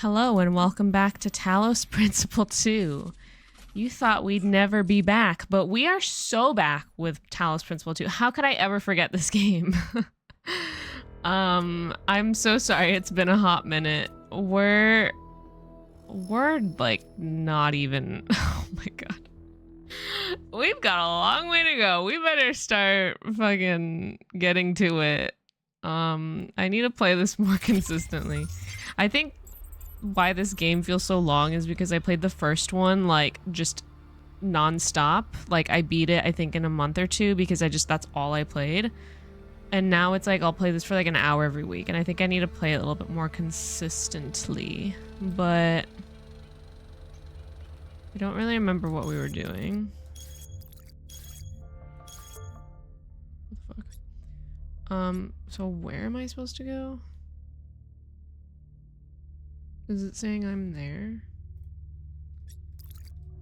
Hello and welcome back to Talos Principle 2. You thought we'd never be back, but we are so back with Talos Principle 2. How could I ever forget this game? I'm so sorry, it's been a hot minute. We're like not even, oh my god. We've got a long way to go. We better start fucking getting to it. I need to play this more consistently. I think why this game feels so long is because I played the first one like just non-stop. Like I beat it I think in a month or two because that's all I played. And now it's like I'll play this for like an hour every week, and I think I need to play it a little bit more consistently. But I don't really remember what we were doing. What the fuck? So where am I supposed to go? Is it saying I'm there?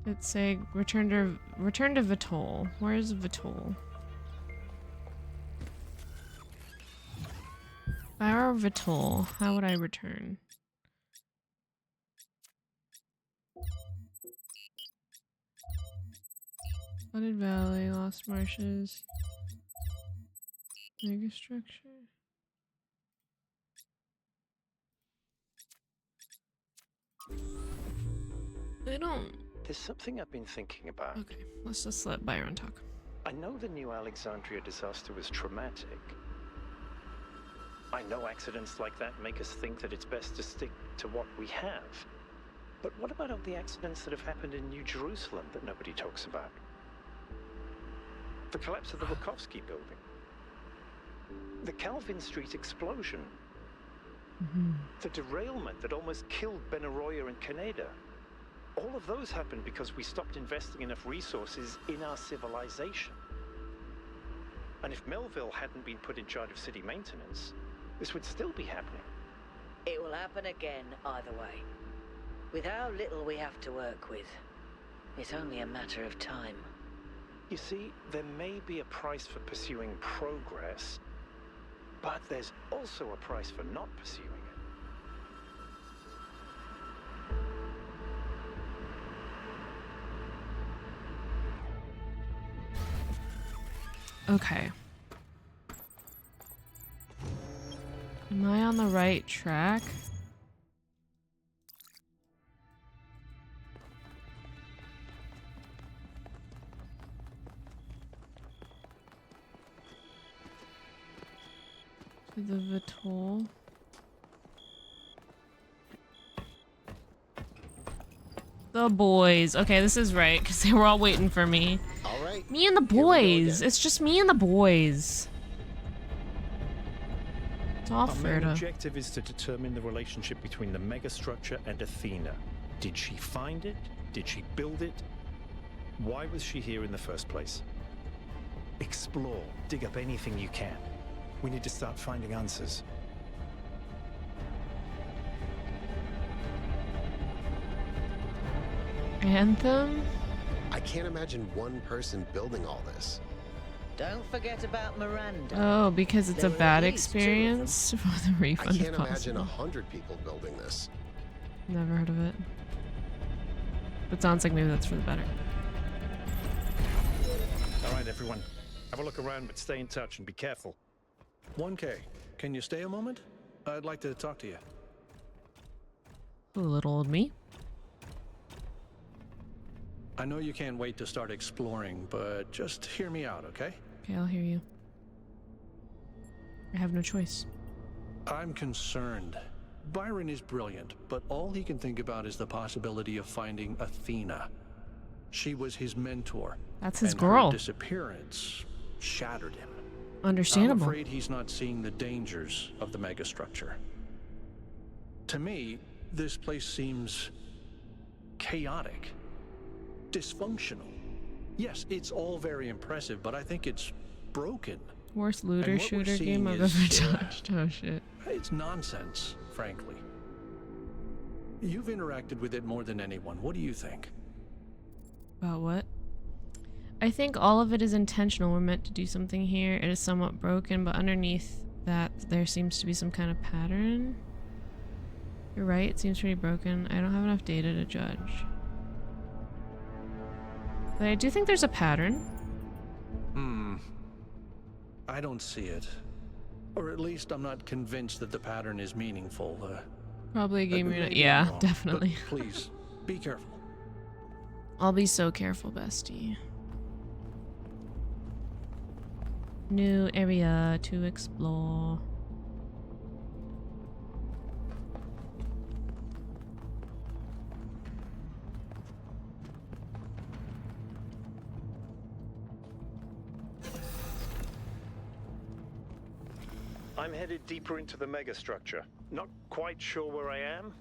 It's saying return to Vitol. Where is Vitol? If I were Vitol, how would I return? Flooded Valley, Lost Marshes, Mega Structure. I don't... There's something I've been thinking about. Okay, let's just let Byron talk. I know the New Alexandria disaster was traumatic. I know accidents like that make us think that it's best to stick to what we have. But what about all the accidents that have happened in New Jerusalem that nobody talks about? The collapse of the Wachowski building. The Calvin Street explosion. The derailment that almost killed Benaroya and Canada. All of those happened because we stopped investing enough resources in our civilization. And if Melville hadn't been put in charge of city maintenance, this would still be happening. It will happen again either way. With how little we have to work with, it's only a matter of time. You see, there may be a price for pursuing progress, but there's also a price for not pursuing it. Okay. Am I on the right track? To the Vitol. The boys. Okay, this is right, because they were all waiting for me. All right. Me and the boys. It's just me and the boys. It's all Our main Ferda. objective is to determine the relationship between the megastructure and Athena. Did she find it? Did she build it? Why was she here in the first place? Explore. Dig up anything you can. We need to start finding answers. Anthem? I can't imagine one person building all this. Don't forget about Miranda. Oh, because it's a There were bad at least 2 of them. experience for the I refund can't imagine possible. 100 people building this. Never heard of it. It sounds like maybe that's for the better. All right, everyone. Have a look around, but stay in touch and be careful. 1K, can you stay a moment? I'd like to talk to you. Ooh, little old me. I know you can't wait to start exploring, but just hear me out, okay? Okay, I'll hear you. I have no choice. I'm concerned. Byron is brilliant, but all he can think about is the possibility of finding Athena. She was his mentor. That's his and girl. Her disappearance shattered him. Understandable. I'm afraid he's not seeing the dangers of the megastructure. To me, this place seems chaotic, dysfunctional. Yes, it's all very impressive, but I think it's broken. Worst looter And what we're shooter game seeing I've is, ever touched. Oh shit. It's nonsense, frankly. You've interacted with it more than anyone. What do you think? About what? I think all of it is intentional. We're meant to do something here. It is somewhat broken, but underneath that there seems to be some kind of pattern. You're right, it seems pretty broken. I don't have enough data to judge. But I do think there's a pattern. I don't see it. Or at least I'm not convinced that the pattern is meaningful. Probably a game unit. maybe Yeah, I'm wrong, definitely. but please, be careful. I'll be so careful, bestie. New area to explore. I'm headed deeper into the megastructure. Not quite sure where I am.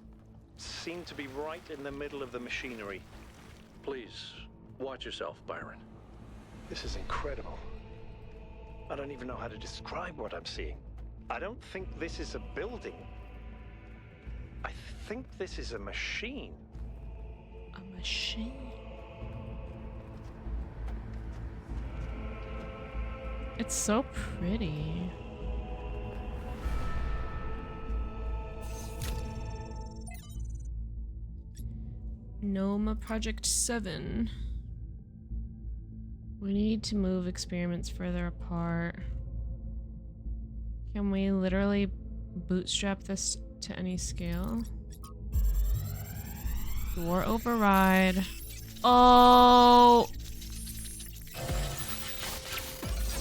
Seem to be right in the middle of the machinery. Please, watch yourself, Byron. This is incredible. I don't even know how to describe what I'm seeing. I don't think this is a building. I think this is a machine. A machine? It's so pretty. Noma Project 7. We need to move experiments further apart. Can we literally bootstrap this to any scale? Door override. Oh!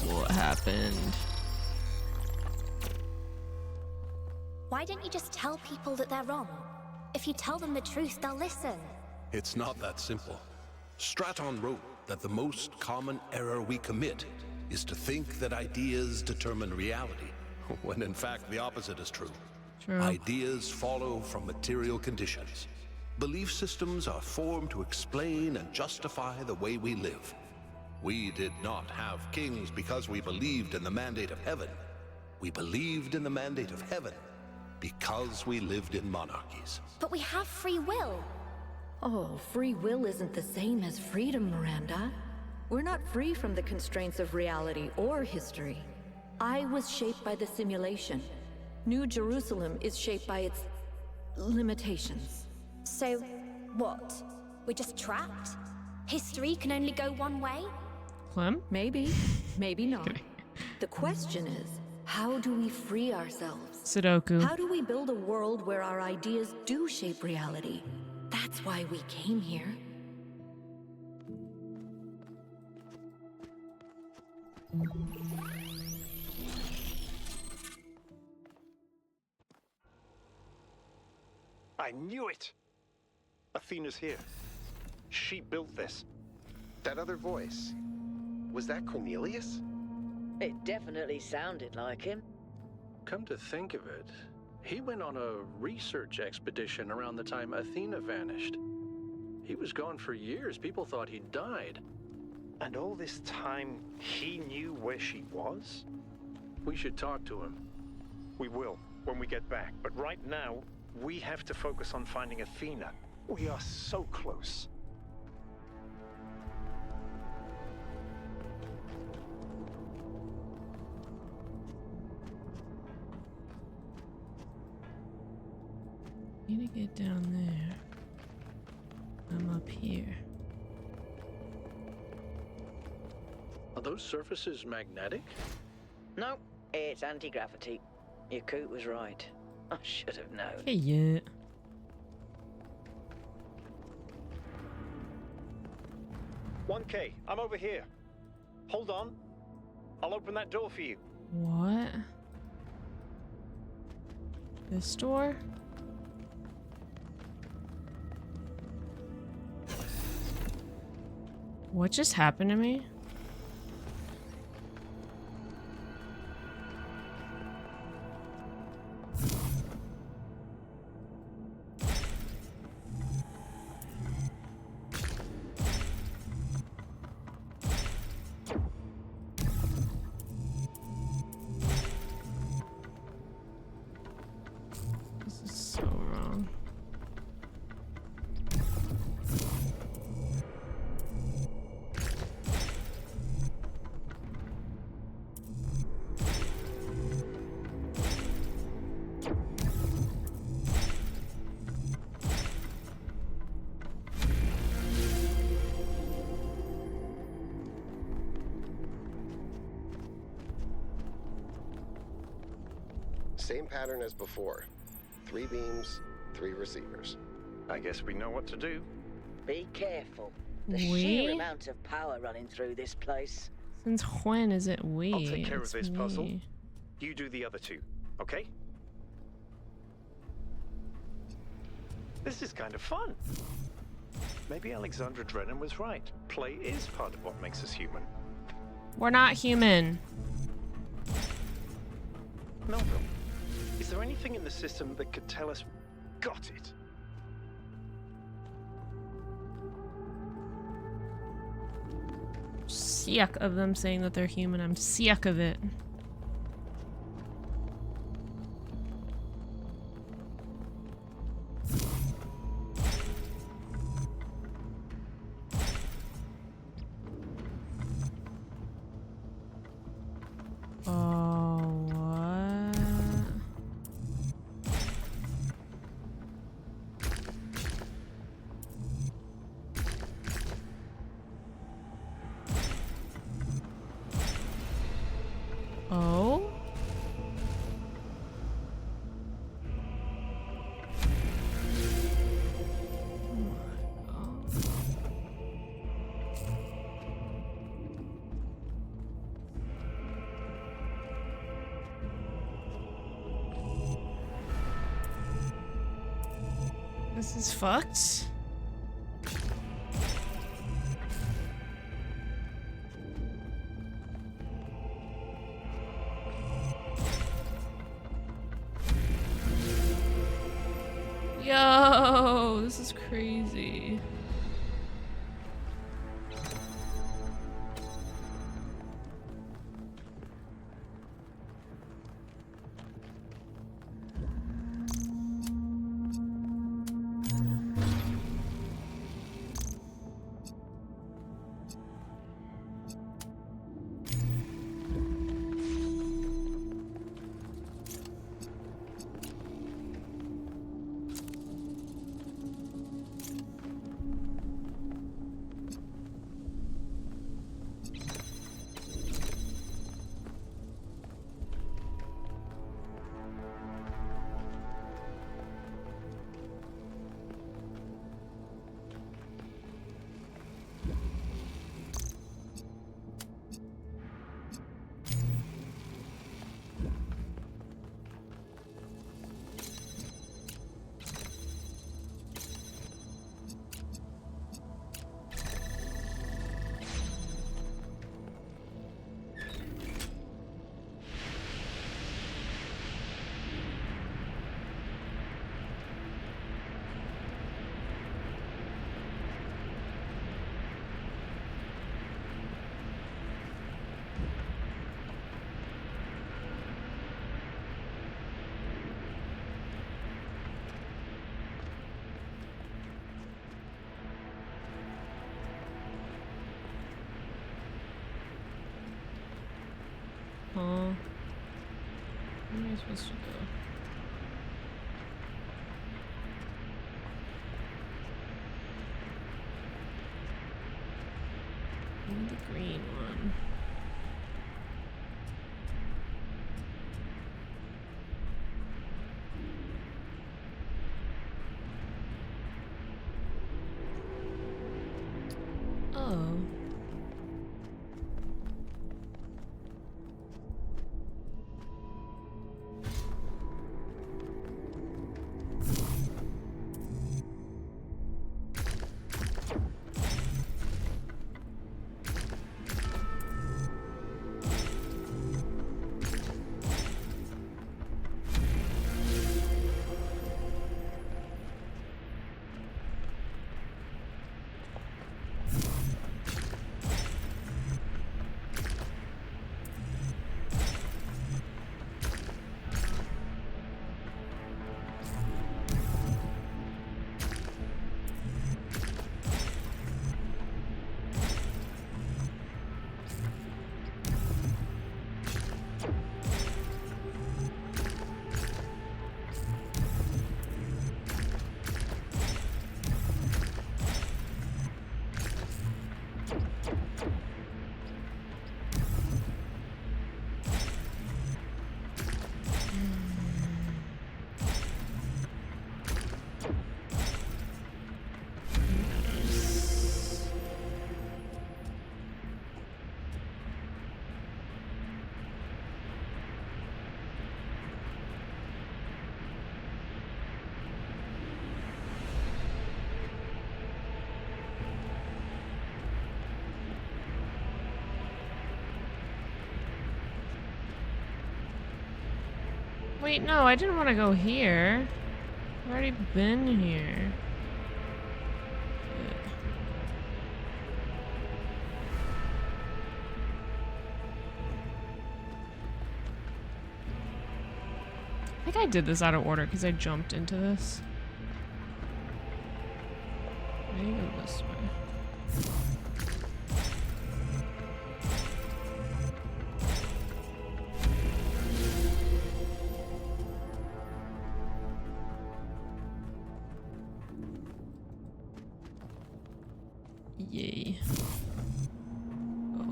What happened? Why don't you just tell people that they're wrong? If you tell them the truth, they'll listen. It's not that simple. Straton wrote that the most common error we commit is to think that ideas determine reality, when in fact the opposite is true. True. Ideas follow from material conditions. Belief systems are formed to explain and justify the way we live. We did not have kings because we believed in the mandate of heaven. We believed in the mandate of heaven because we lived in monarchies. But we have free will. Oh, free will isn't the same as freedom, Miranda. We're not free from the constraints of reality or history. I was shaped by the simulation. New Jerusalem is shaped by its limitations. So, what? We're just trapped? History can only go one way? Clem? Maybe, maybe not. The question is, how do we free ourselves? Sudoku. How do we build a world where our ideas do shape reality? That's why we came here. I knew it! Athena's here. She built this. That other voice, was that Cornelius? It definitely sounded like him. Come to think of it, he went on a research expedition around the time Athena vanished. He was gone for years. People thought he'd died. And all this time, he knew where she was? We should talk to him. We will, when we get back. But right now, we have to focus on finding Athena. We are so close. Need to get down there. I'm up here. Are those surfaces magnetic? No, it's anti-gravity. Your coot was right. I should have known. Hey, yeah. $1K, I'm over here. Hold on. I'll open that door for you. What? This door? What just happened to me? This is so wrong. Same pattern as before. 3 beams, 3 receivers. I guess we know what to do. Be careful. The sheer amount of power running through this place. Since when is it we? I'll take care of It's this puzzle. we. You do the other 2, okay? This is kind of fun. Maybe Alexandra Drennan was right. Play is part of what makes us human. We're not human. Melville, is there anything in the system that could tell us got it? Sick of them saying that they're human. I'm sick of it. Oh, what? Oh? This is fucked. Yo, this is crazy. Huh? Where am I supposed to go? I need the green one. Oh. Wait, no, I didn't want to go here. I've already been here. I think I did this out of order because I jumped into this. Maybe go this way. Yay. Oh.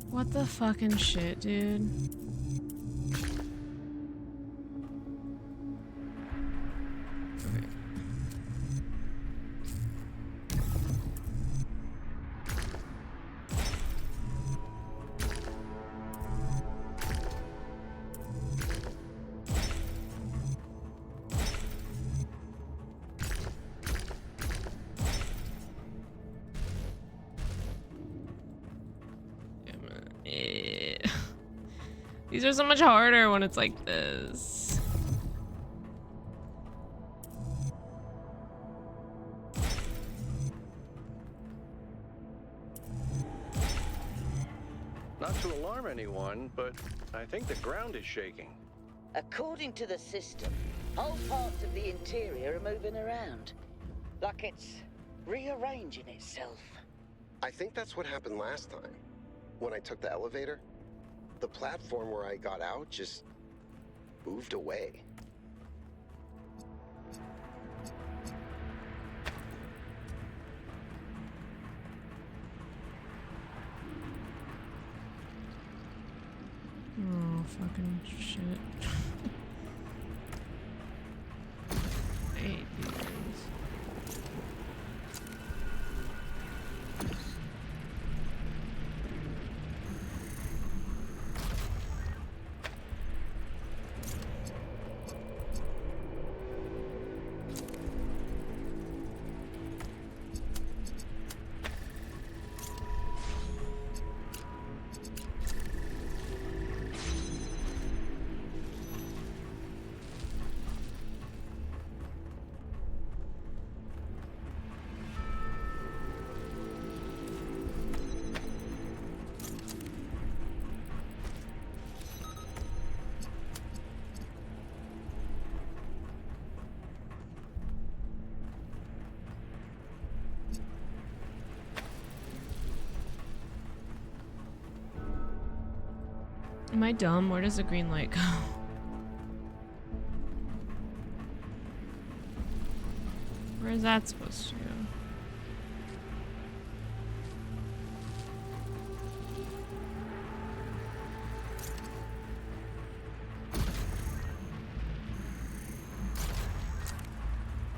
What the fucking shit, dude? Okay. These are so much harder when it's like this. Not to alarm anyone, but I think the ground is shaking. According to the system, whole parts of the interior are moving around. Like it's rearranging itself. I think that's what happened last time. When I took the elevator, the platform where I got out just moved away. Oh, fucking shit. I hate these things. Am I dumb? Where does the green light go? Where is that supposed to go?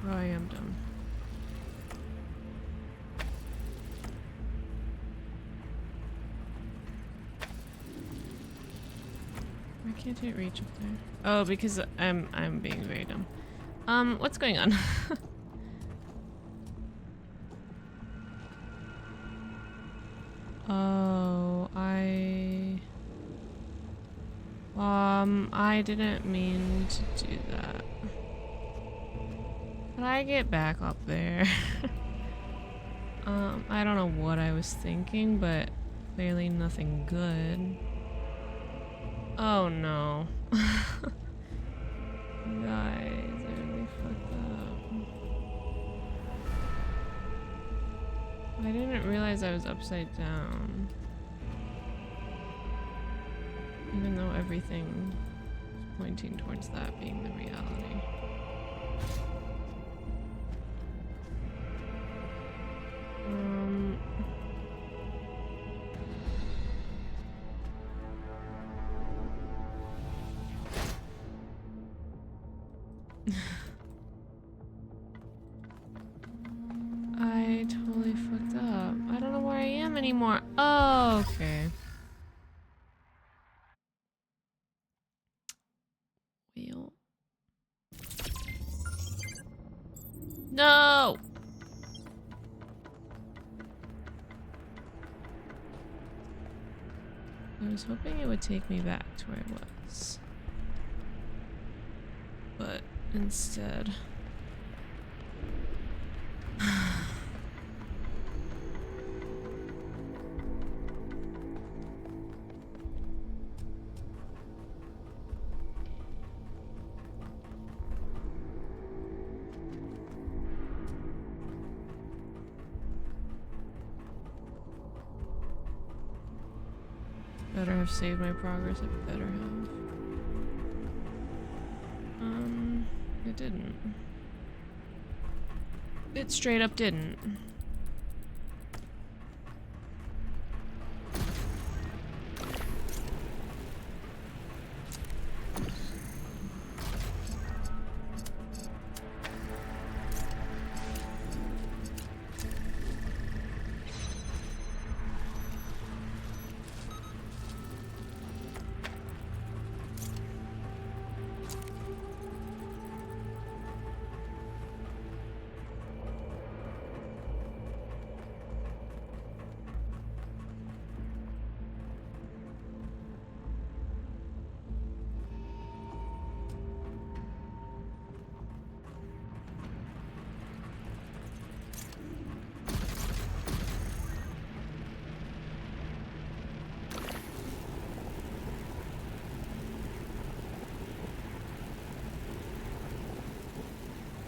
Oh, I am dumb. Why can't it reach up there? Oh, because I'm being very dumb. What's going on? Oh, I didn't mean to do that. Can I get back up there? I don't know what I was thinking, but clearly nothing good. Oh no. Guys, I really fucked up. I didn't realize I was upside down. Even though everything is pointing towards that being the reality. I totally fucked up. I don't know where I am anymore. Oh, okay. Wheel. No! I was hoping it would take me back to where I was. But instead... Better have saved my progress, I better have. It didn't. It straight up didn't.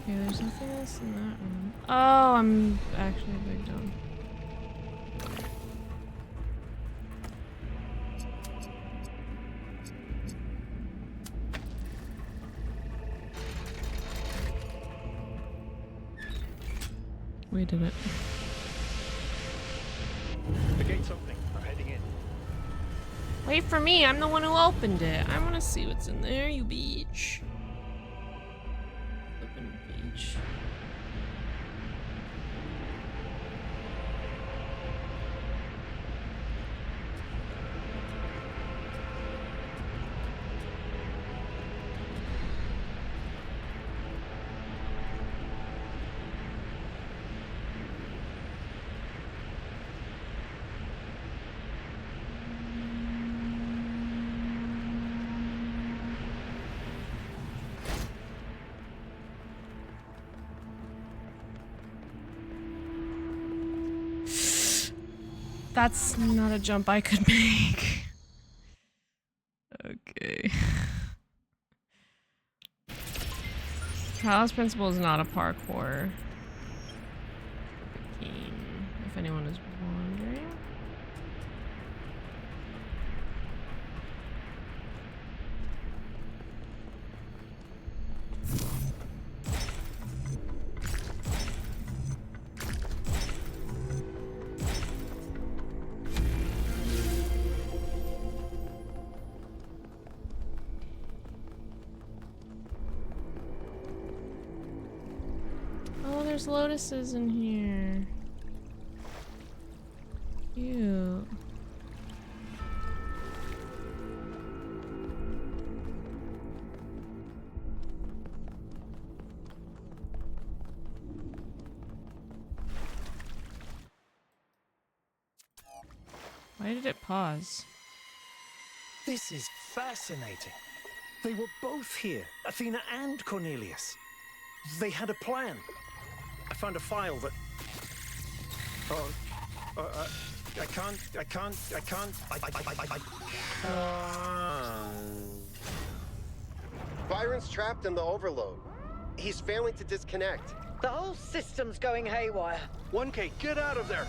Okay, there's nothing else in that room. Oh, I'm actually a big dumb. We did it. The gate's opening. I'm heading in. Wait for me, I'm the one who opened it. I want to see what's in there, you bitch. Open beach. That's not a jump I could make. Okay. Talos Principle is not a parkour game, if anyone is wondering. There's lotuses in here. Cute. Why did it pause? This is fascinating. They were both here, Athena and Cornelius. They had a plan. I found a file that... I can't... Byron's trapped in the overload. He's failing to disconnect. The whole system's going haywire. 1K, get out of there!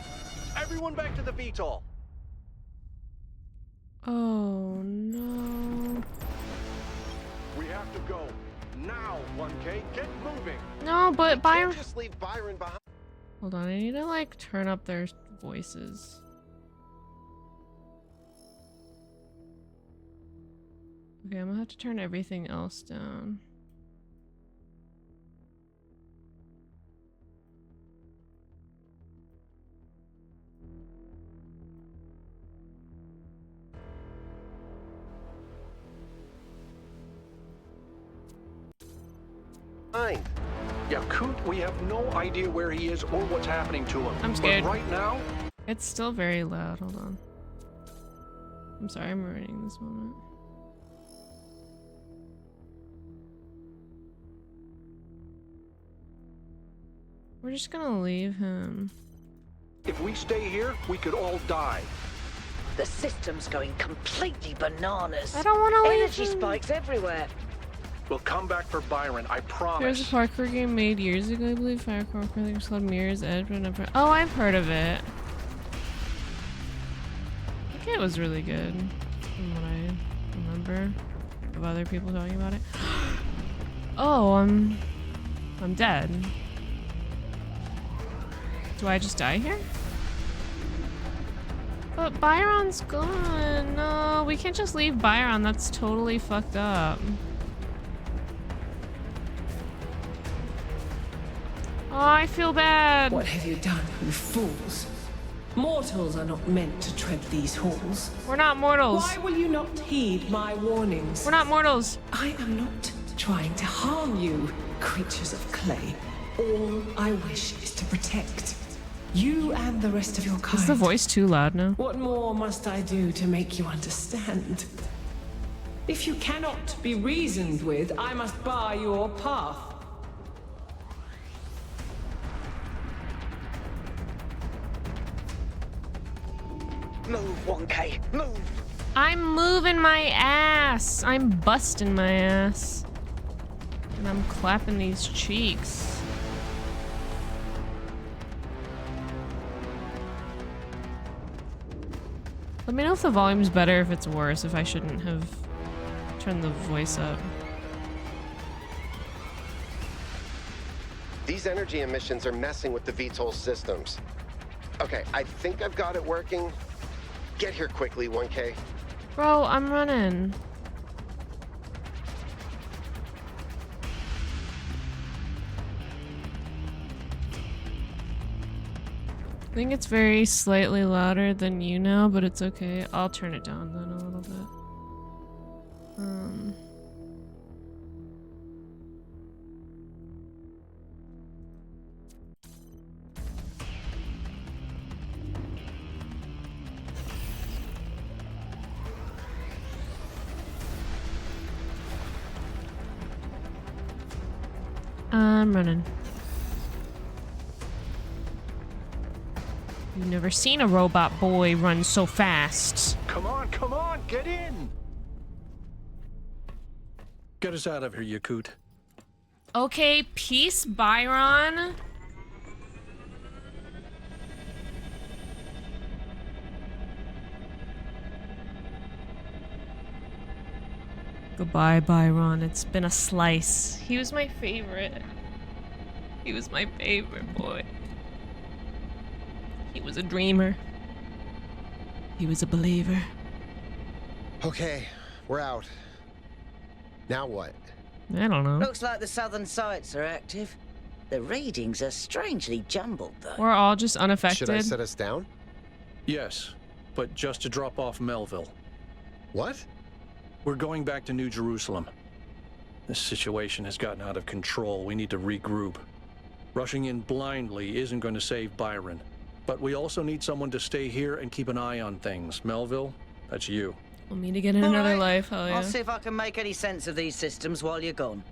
Everyone back to the VTOL! Oh no. We have to go. Now, 1K, get moving! No, but Byron... Can't just leave Byron behind. Hold on, I need to like turn up their voices. Okay, I'm gonna have to turn everything else down. Behind. Yakut, we have no idea where he is or what's happening to him. I'm scared. But right now, It's still very loud. Hold on. I'm sorry, I'm ruining this moment. We're just gonna leave him. if we stay here, we could all die. The system's going completely bananas. I don't want to leave Energy him. spikes everywhere. We'll come back for Byron, I promise. There's a parkour game made years ago, I believe. Firecore, I think it's called Mirror's Edge. Oh, I've heard of it. I think it was really good, from what I remember of other people talking about it. Oh, I'm dead. Do I just die here? But Byron's gone. No, we can't just leave Byron. That's totally fucked up. Oh, I feel bad. What have you done, you fools? Mortals are not meant to tread these halls. We're not mortals. Why will you not heed my warnings? We're not mortals. I am not trying to harm you, creatures of clay. All I wish is to protect you and the rest of your kind. Is the voice too loud now? What more must I do to make you understand? If you cannot be reasoned with, I must bar your path. Move, 1K, move! I'm moving my ass. I'm busting my ass. And I'm clapping these cheeks. Let me know if the volume's better, if it's worse, if I shouldn't have turned the voice up. These energy emissions are messing with the VTOL systems. Okay, I think I've got it working. Get here quickly, 1K. Bro, I'm running. I think it's very slightly louder than you now, but it's okay. I'll turn it down then a little bit. I'm running. You've never seen a robot boy run so fast. Come on, get in! Get us out of here, Yakut. Okay, peace, Byron. Goodbye, Byron. It's been a slice. He was my favorite. He was my favorite boy. He was a dreamer. He was a believer. Okay, we're out. Now what? I don't know. Looks like the southern sites are active. The readings are strangely jumbled, though. We're all just unaffected. Should I set us down? Yes, but just to drop off Melville. What? We're going back to New Jerusalem. This situation has gotten out of control. We need to regroup. Rushing in blindly isn't going to save Byron. But we also need someone to stay here and keep an eye on things. Melville, that's you. Want me to get in another life? Hell yeah. I'll see if I can make any sense of these systems while you're gone.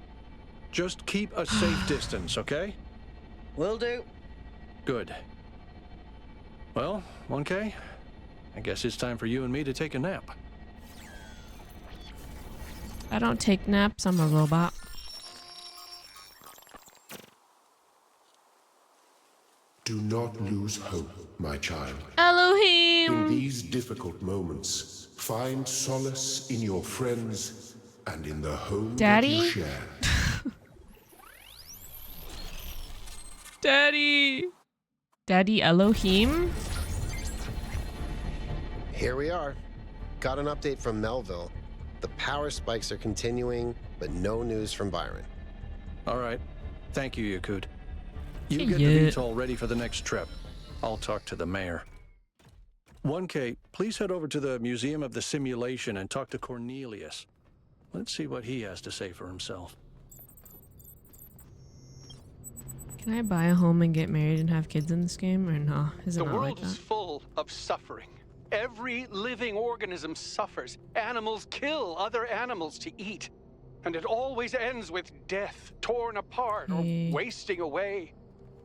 Just keep a safe distance, okay? Will do. Good. Well, 1K, I guess it's time for you and me to take a nap. I don't take naps. I'm a robot. Do not lose hope, my child. Elohim! In these difficult moments, find solace in your friends and in the home Daddy? that you share. Daddy! Daddy Elohim? Here we are. Got an update from Melville. The power spikes are continuing, but no news from Byron. All right. Thank you, Yakut. You get Yeah. the VTOL ready for the next trip. I'll talk to the mayor. 1K, please head over to the Museum of the Simulation and talk to Cornelius. Let's see what he has to say for himself. Can I buy a home and get married and have kids in this game, or no? Is it not like that? The world is full of suffering. Every living organism suffers. Animals kill other animals to eat. And it always ends with death, torn apart or wasting away.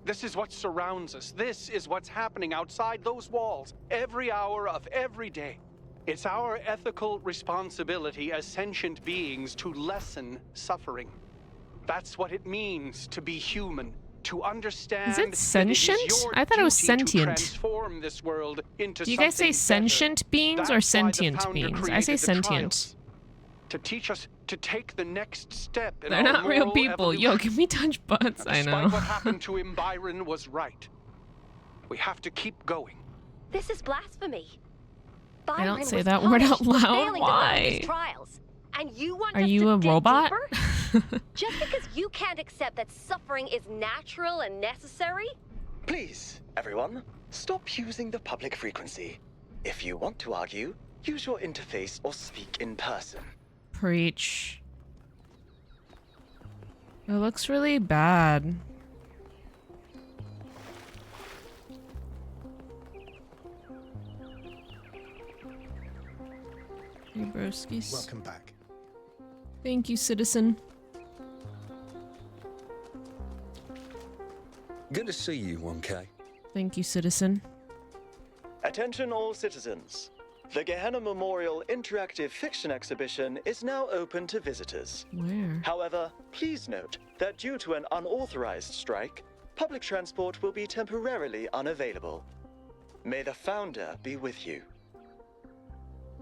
This is what surrounds us. This is what's happening outside those walls, every hour of every day. It's our ethical responsibility as sentient beings to lessen suffering. That's what it means to be human. To understand. Is it sentient? I thought it was sentient. Transform this world into Do you guys say sentient beings or sentient beings? I say sentient. To teach us to take the next step in They're not real people. Evolution. Yo, can we touch butts? I know. What happened to him, Byron was right. We have to keep going. This is blasphemy. I don't say that word out loud. Why? And you want Are you a robot? Just because you can't accept that suffering is natural and necessary? Please, everyone, stop using the public frequency. If you want to argue, use your interface or speak in person. Preach. It looks really bad. Hey, broskies. Welcome back. Thank you, citizen. Good to see you, 1K. Thank you, citizen. Attention all citizens. The Gehenna Memorial Interactive Fiction Exhibition is now open to visitors. Where? However, please note that due to an unauthorized strike, public transport will be temporarily unavailable. May the founder be with you.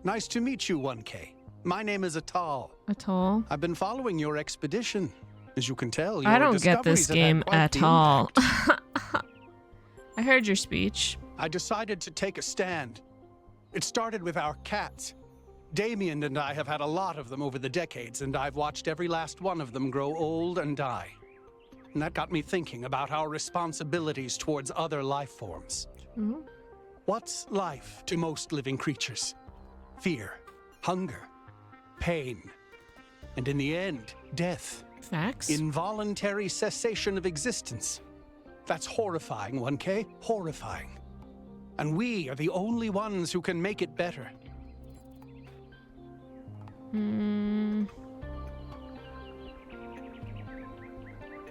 Nice to meet you, 1K. My name is Atal. Atal? I've been following your expedition. As you can tell, I don't get this game at all. I heard your speech. I decided to take a stand. It started with our cats. Damien and I have had a lot of them over the decades, and I've watched every last one of them grow old and die. And that got me thinking about our responsibilities towards other life forms. Mm-hmm. What's life to most living creatures? Fear, hunger, pain, and in the end, death. Facts. Involuntary cessation of existence. That's horrifying, 1K. Horrifying. And we are the only ones who can make it better.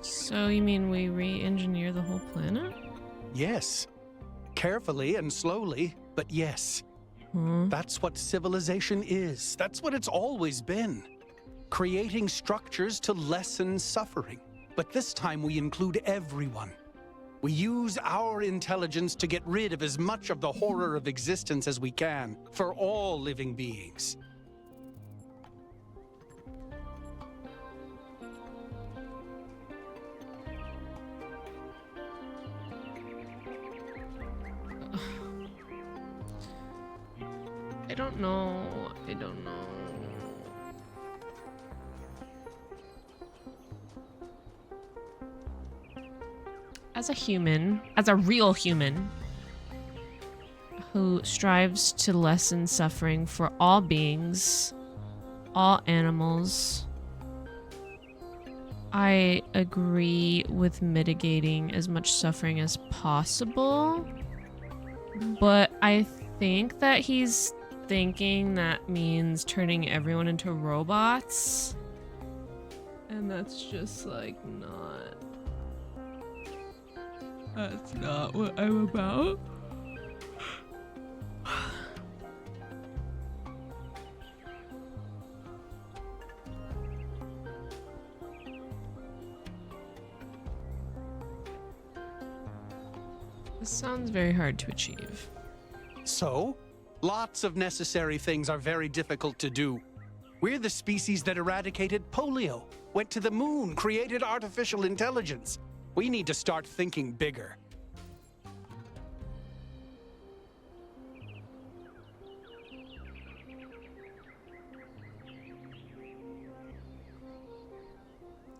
So you mean we re-engineer the whole planet? Yes. Carefully and slowly, but yes. That's what civilization is. That's what it's always been. Creating structures to lessen suffering. But this time we include everyone. We use our intelligence to get rid of as much of the horror of existence as we can for all living beings. I don't know. I don't know. As a human, as a real human, who strives to lessen suffering for all beings, all animals, I agree with mitigating as much suffering as possible, but I think that he's thinking that means turning everyone into robots, and that's just like that's not what I'm about. This sounds very hard to achieve. So, lots of necessary things are very difficult to do. We're the species that eradicated polio, went to the moon, created artificial intelligence. We need to start thinking bigger.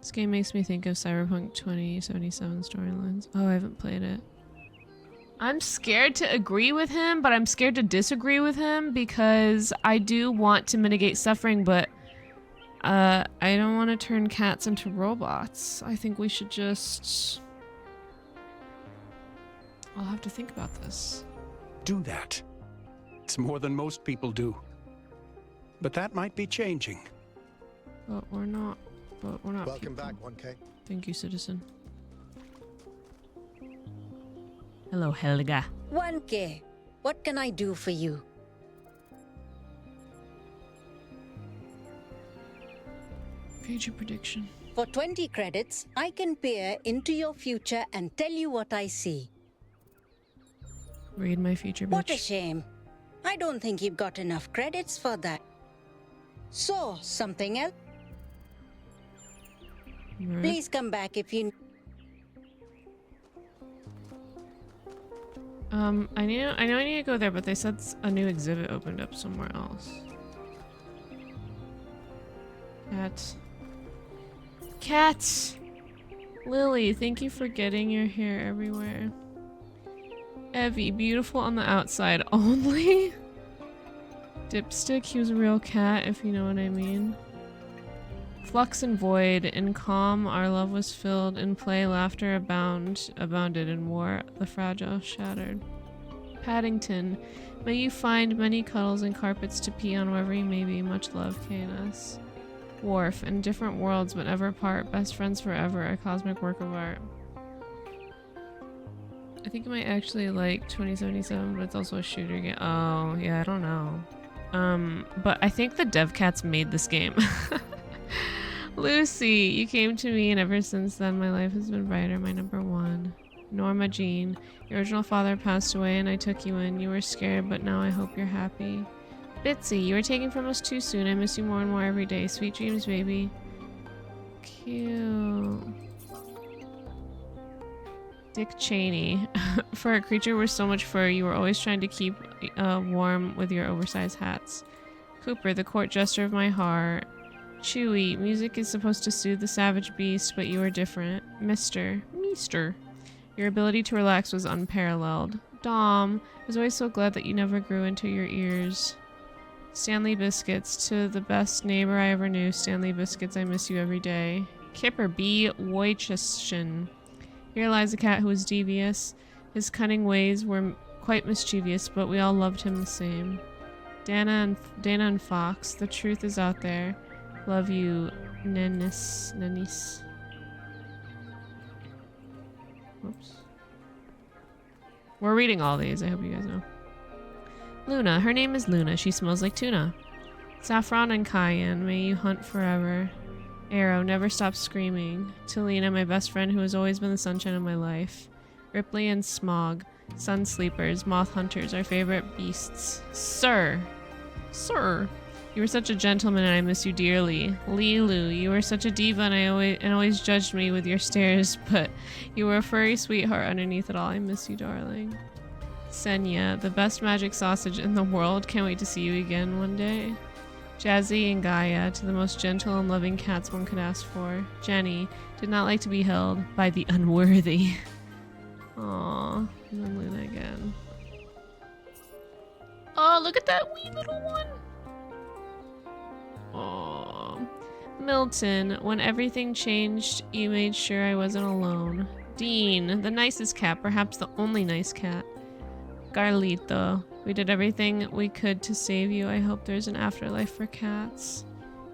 This game makes me think of Cyberpunk 2077 storylines. Oh, I haven't played it. I'm scared to agree with him, but I'm scared to disagree with him because I do want to mitigate suffering, but I don't want to turn cats into robots. I think we should just I'll have to think about this. Do that. It's more than most people do. But that might be changing. But we're not. Welcome people. back, 1K. Thank you, citizen. Hello, Helga. 1K, what can I do for you? Future prediction. For 20 credits, I can peer into your future and tell you what I see. Read my future, bitch. What a shame. I don't think you've got enough credits for that. So, something else? Right. Please come back if you... I know I need to go there, but they said a new exhibit opened up somewhere else. Cats! Lily, thank you for getting your hair everywhere. Evie, beautiful on the outside only? Dipstick, he was a real cat, if you know what I mean. Flux and void, in calm our love was filled, in play laughter abounded, in war the fragile shattered. Paddington, may you find many cuddles and carpets to pee on wherever you may be, much love, KNS. Worf, in different worlds but never apart, best friends forever, a cosmic work of art. I think I might actually like 2077, but it's also a shooter game. Oh, yeah, I don't know. But I think the dev cats made this game. Lucy, you came to me, and ever since then my life has been brighter, my number one. Norma Jean, your original father passed away and I took you in. You were scared, but now I hope you're happy. Bitsy, you were taken from us too soon. I miss you more and more every day. Sweet dreams, baby. Cute. Dick Cheney. For a creature with so much fur, you were always trying to keep warm with your oversized hats. Cooper, the court jester of my heart. Chewy, music is supposed to soothe the savage beast, but you are different. Meester, your ability to relax was unparalleled. Dom, I was always so glad that you never grew into your ears. Stanley Biscuits, to the best neighbor I ever knew. Stanley Biscuits, I miss you every day. Kipper B. Wojcichin. Here lies a cat who was devious. His cunning ways were quite mischievous, but we all loved him the same. Dana and Fox, the truth is out there. Love you, Nenis. Whoops. We're reading all these, I hope you guys know. Luna, her name is Luna. She smells like tuna. Saffron and Cayenne, may you hunt forever. Arrow, never stop screaming. Talina, my best friend who has always been the sunshine of my life. Ripley and Smog, sun sleepers, moth hunters, our favorite beasts. Sir, you were such a gentleman and I miss you dearly. Lilu, you were such a diva and always judged me with your stares, but you were a furry sweetheart underneath it all. I miss you, darling. Senya, the best magic sausage in the world. Can't wait to see you again one day. Jazzy and Gaia, to the most gentle and loving cats one could ask for. Jenny, did not like to be held by the unworthy. Aww, and then Luna again. Oh, look at that wee little one. Aww. Milton, when everything changed, you made sure I wasn't alone. Dean, the nicest cat, perhaps the only nice cat. Garlito, we did everything we could to save you. I hope there's an afterlife for cats.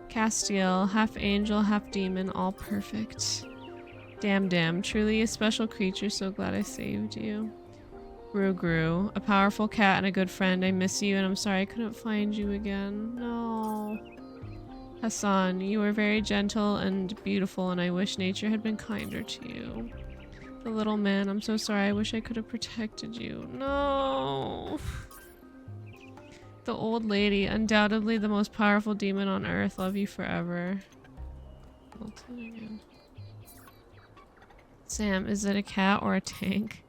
Castiel, half angel, half demon, all perfect. Damn, truly a special creature, so glad I saved you. Gru, a powerful cat and a good friend. I miss you and I'm sorry I couldn't find you again. No. Hassan, you were very gentle and beautiful and I wish nature had been kinder to you. The little man, I'm so sorry. I wish I could have protected you. No. The old lady, undoubtedly the most powerful demon on earth. Love you forever. Sam, is it a cat or a tank?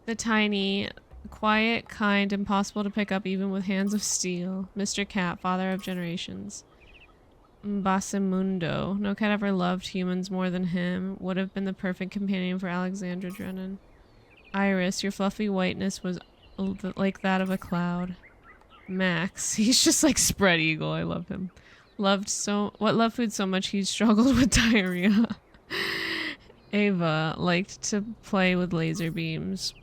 The tiny, quiet, kind, impossible to pick up even with hands of steel. Mr. Cat, father of generations. Basimundo. No cat ever loved humans more than him. Would have been the perfect companion for Alexandra Drennan. Iris, your fluffy whiteness was like that of a cloud. Max, he's just like spread eagle. I love him. Loved food so much he struggled with diarrhea. Ava liked to play with laser beams.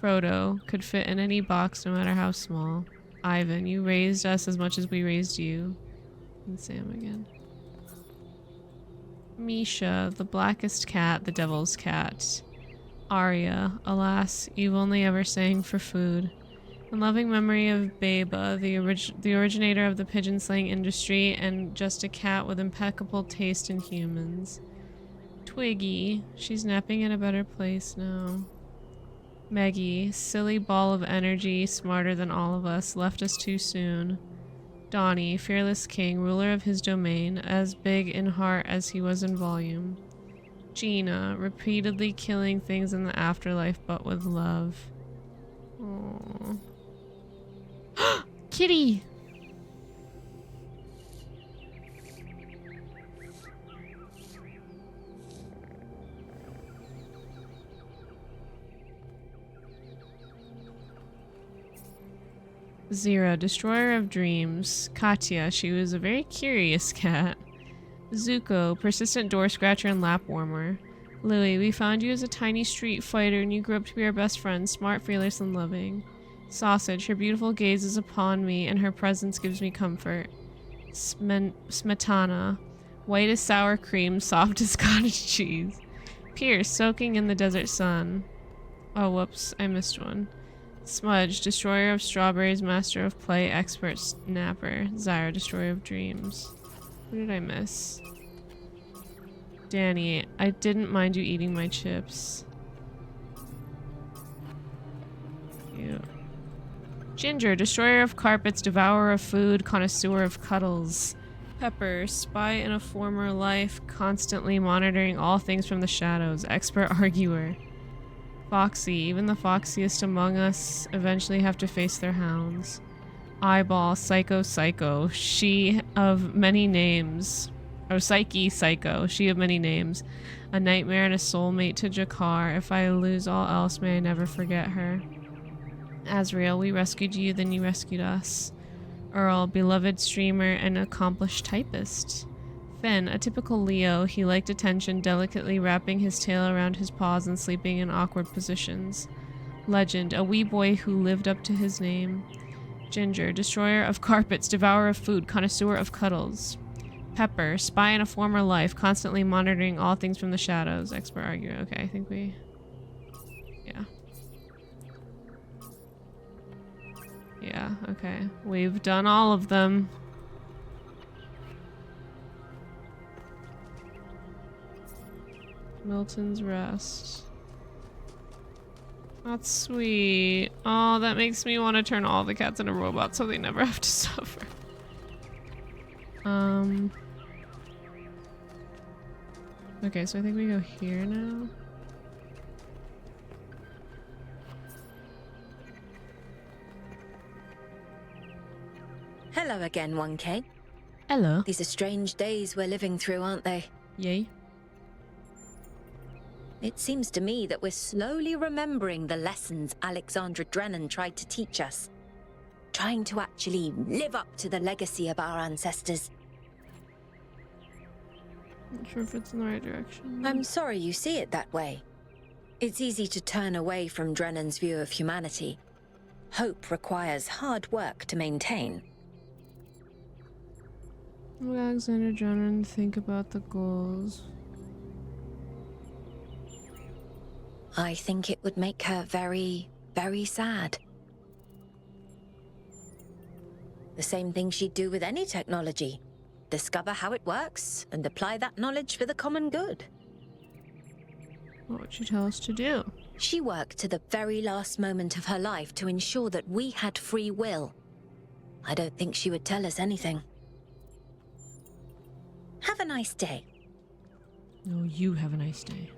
Frodo could fit in any box no matter how small. Ivan, you raised us as much as we raised you. And Sam again. Misha, the blackest cat, the devil's cat. Arya, alas, you've only ever sang for food. In loving memory of Beba, the originator of the pigeon slaying industry, and just a cat with impeccable taste in humans. Twiggy, she's napping in a better place now. Meggie, silly ball of energy, smarter than all of us, left us too soon. Donnie, fearless king, ruler of his domain, as big in heart as he was in volume. Gina, repeatedly killing things in the afterlife but with love. Aww. Kitty! Zero, destroyer of dreams. Katya, she was a very curious cat. Zuko, persistent door scratcher and lap warmer. Louie, we found you as a tiny street fighter and you grew up to be our best friend, smart, fearless, and loving. Sausage, her beautiful gaze is upon me and her presence gives me comfort. Smetana, white as sour cream, soft as cottage cheese. Pierce, soaking in the desert sun. Oh, whoops, I missed one. Smudge, destroyer of strawberries, master of play, expert snapper. Zyra, destroyer of dreams. What did I miss? Danny, I didn't mind you eating my chips. Cute. Ginger, destroyer of carpets, devourer of food, connoisseur of cuddles. Pepper, spy in a former life, constantly monitoring all things from the shadows, expert arguer. Foxy, even the foxiest among us eventually have to face their hounds. Eyeball, psycho, she of many names. Oh, psycho, she of many names. A nightmare and a soulmate to Jakar. If I lose all else, may I never forget her. Azrael, we rescued you, then you rescued us. Earl, beloved streamer and accomplished typist. Finn, a typical Leo, he liked attention, delicately wrapping his tail around his paws and sleeping in awkward positions. Legend, a wee boy who lived up to his name. Ginger, destroyer of carpets, devourer of food, connoisseur of cuddles. Pepper, spy in a former life, constantly monitoring all things from the shadows, expert arguer. Okay, I think we... yeah. Yeah, okay. We've done all of them. Milton's Rest. That's sweet. Oh, that makes me want to turn all the cats into robots so they never have to suffer. Okay, so I think we go here now. Hello again, 1K. Hello. These are strange days we're living through, aren't they? Yay. It seems to me that we're slowly remembering the lessons Alexandra Drennan tried to teach us. Trying to actually live up to the legacy of our ancestors. Not sure if it's in the right direction. I'm sorry you see it that way. It's easy to turn away from Drennan's view of humanity. Hope requires hard work to maintain. What would Alexandra Drennan think about the goals? I think it would make her very, very sad. The same thing she'd do with any technology. Discover how it works and apply that knowledge for the common good. What would she tell us to do? She worked to the very last moment of her life to ensure that we had free will. I don't think she would tell us anything. Have a nice day. No, you have a nice day.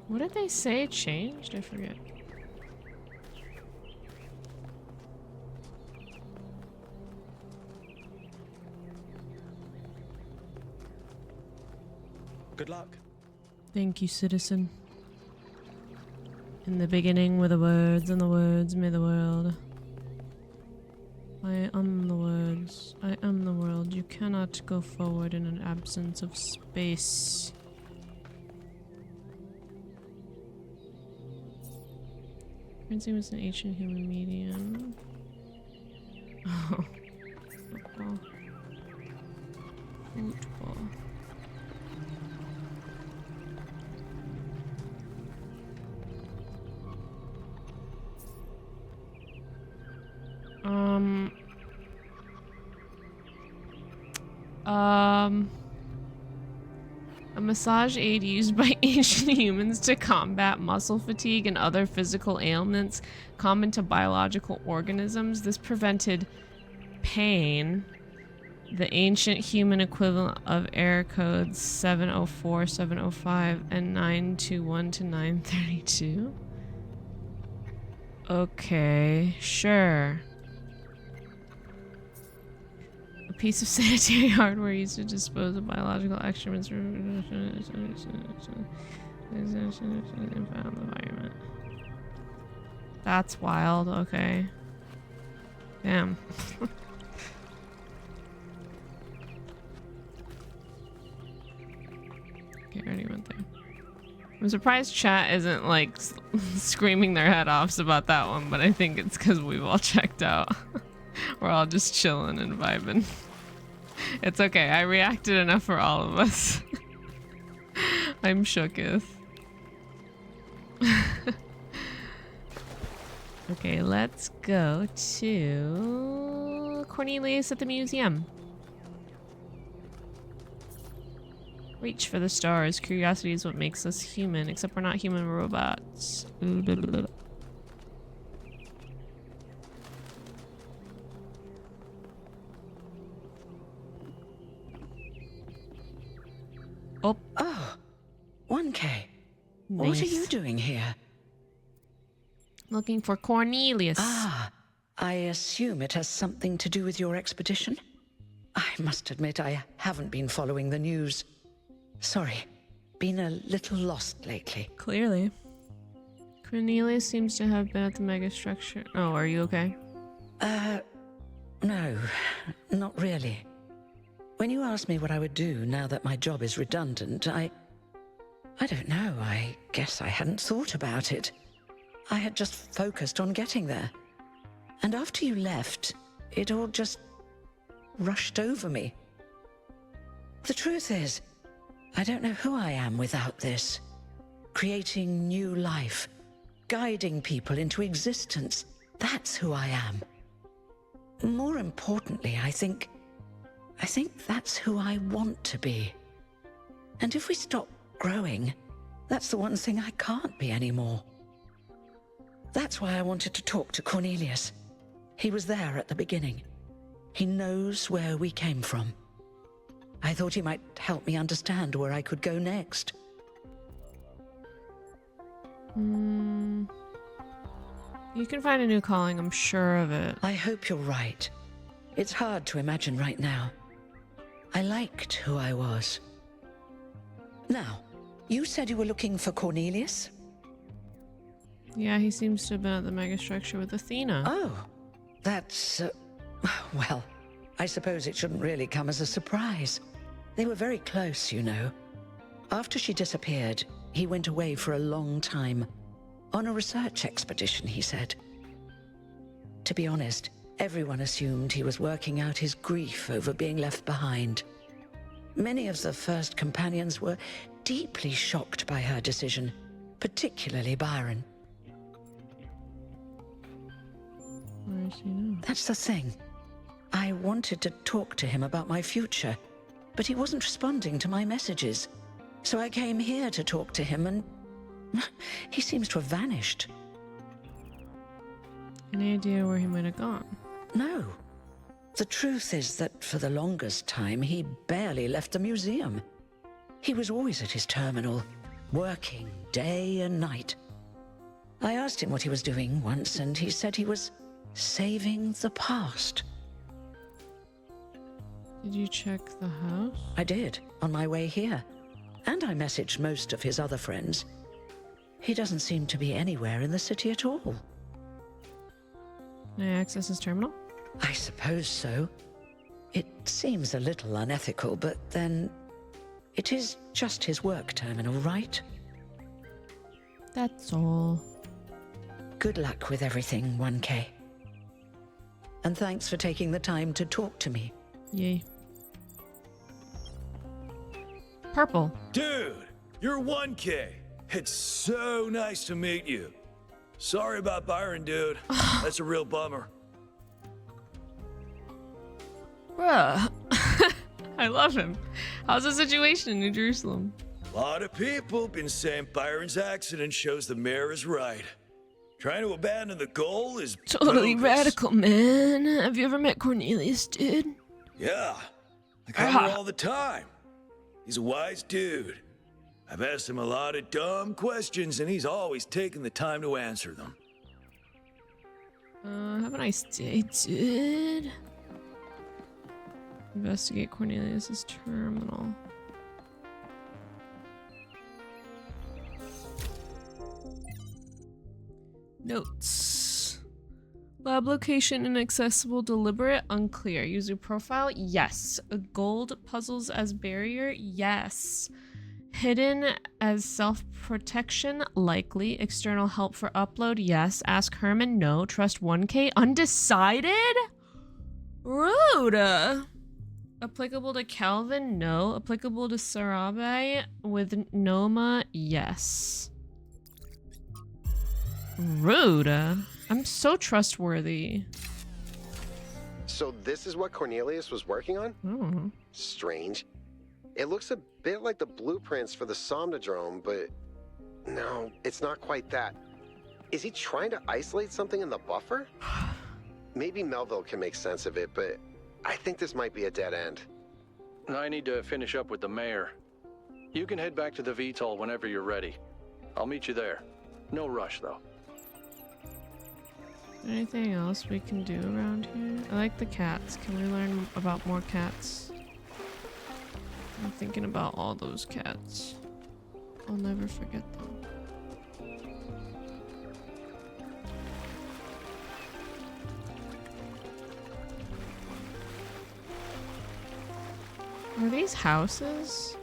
What did they say changed? I forget. Good luck. Thank you, citizen. In the beginning were the words, and the words made the world. I am the words. I am the world. You cannot go forward in an absence of space. Currency was an ancient human medium. Oh. Football. Football. A massage aid used by ancient humans to combat muscle fatigue and other physical ailments common to biological organisms. This prevented pain. The ancient human equivalent of error codes 704, 705, and 921 to 932. Okay, sure. A piece of sanitary hardware used to dispose of biological excrements from the environment. That's wild, okay. Damn. Okay, I already went there. I'm surprised chat isn't like screaming their head offs about that one, but I think it's because we've all checked out. We're all just chilling and vibing. It's okay, I reacted enough for all of us. I'm shooketh. Okay, let's go to Cornelius at the museum. Reach for the stars. Curiosity is what makes us human, except we're not human, we're robots. Oh, 1K. What are you doing here? Looking for Cornelius. Ah, I assume it has something to do with your expedition? I must admit I haven't been following the news. Sorry, been a little lost lately. Clearly. Cornelius seems to have been at the megastructure. Oh, are you okay? No, not really. When you asked me what I would do now that my job is redundant, I don't know, I guess I hadn't thought about it. I had just focused on getting there. And after you left, it all just rushed over me. The truth is, I don't know who I am without this. Creating new life, guiding people into existence, that's who I am. More importantly, I think that's who I want to be. And if we stop growing, that's the one thing I can't be anymore. That's why I wanted to talk to Cornelius. He was there at the beginning. He knows where we came from. I thought he might help me understand where I could go next. You can find a new calling, I'm sure of it. I hope you're right. It's hard to imagine right now. I liked who I was. Now, you said you were looking for Cornelius? Yeah, he seems to have been at the megastructure with Athena. Oh, that's... well, I suppose it shouldn't really come as a surprise. They were very close, you know. After she disappeared, he went away for a long time. On a research expedition, he said. To be honest, everyone assumed he was working out his grief over being left behind. Many of the first companions were deeply shocked by her decision, particularly Byron. Where is he now? That's the thing. I wanted to talk to him about my future, but he wasn't responding to my messages. So I came here to talk to him, and he seems to have vanished. Any idea where he might have gone? No. The truth is that for the longest time, he barely left the museum. He was always at his terminal, working day and night. I asked him what he was doing once, and he said he was saving the past. Did you check the house? I did, on my way here. And I messaged most of his other friends. He doesn't seem to be anywhere in the city at all. Can I access his terminal? I suppose so. It seems a little unethical, but then it is just his work terminal, right? That's all. Good luck with everything, 1K. And thanks for taking the time to talk to me. Yay. Purple. Dude, you're 1K. It's so nice to meet you. Sorry about Byron, dude. That's a real bummer. Bruh. I love him. How's the situation in New Jerusalem? A lot of people been saying Byron's accident shows the mayor is right. Trying to abandon the goal is Totally bogus. radical, man. Have you ever met Cornelius, dude? Yeah, I come here all the time. He's a wise dude. I've asked him a lot of dumb questions, and he's always taken the time to answer them. Have a nice day, dude. Investigate Cornelius's terminal. Notes. Lab location inaccessible, deliberate, unclear. User profile, yes. Gold puzzles as barrier, yes. Hidden as self-protection, likely. External help for upload, yes. Ask Herman, no. Trust 1K, undecided? Rude. Applicable to Calvin, no. Applicable to Sarabai with Noma, yes. Rude. I'm so trustworthy. So this is what Cornelius was working on? Oh. Strange. It looks a bit like the blueprints for the Somnodrome, but no, it's not quite that. Is he trying to isolate something in the buffer? Maybe Melville can make sense of it, but I think this might be a dead end. I need to finish up with the mayor. You can head back to the VTOL whenever you're ready. I'll meet you there. No rush, though. Anything else we can do around here? I like the cats. Can we learn about more cats? I'm thinking about all those cats. I'll never forget them. Are these houses?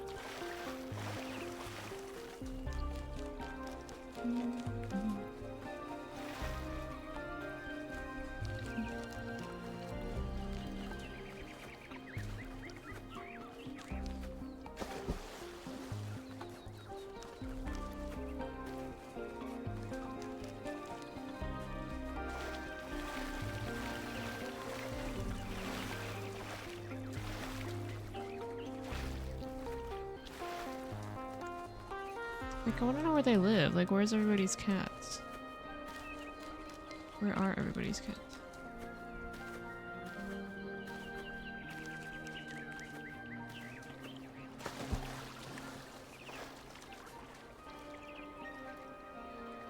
Like, I want to know where they live. Like, where's everybody's cats? Where are everybody's cats?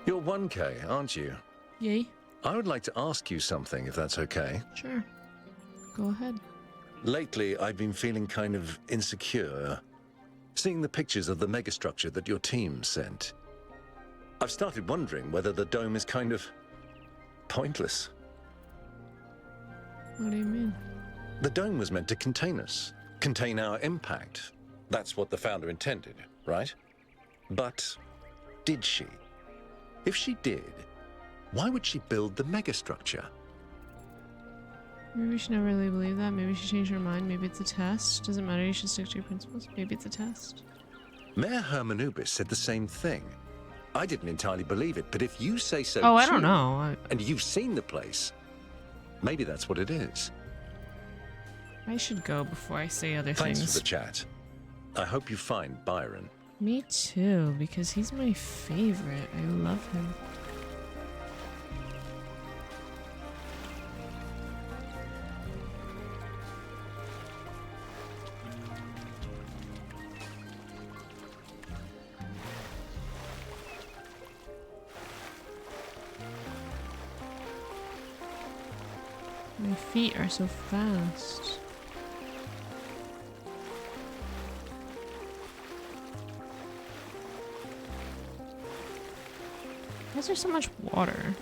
You're 1K, aren't you? Yay. I would like to ask you something, if that's okay. Sure. Go ahead. Lately, I've been feeling kind of insecure. Seeing the pictures of the megastructure that your team sent. I've started wondering whether the dome is kind of pointless. What do you mean? The dome was meant to contain us, contain our impact. That's what the founder intended, right? But did she? If she did, why would she build the megastructure? Maybe she never really believed that. Maybe she changed her mind. Maybe it's a test. Doesn't matter. You should stick to your principles. Maybe it's a test. Mayor Hermanubis said the same thing. I didn't entirely believe it, but if you say so Oh, I too, don't know. and you've seen the place, maybe that's what it is. I should go before I say other Thanks things. for the chat. I hope you find Byron. Me too, because he's my favorite. I love him. My feet are so fast. Why is there so much water?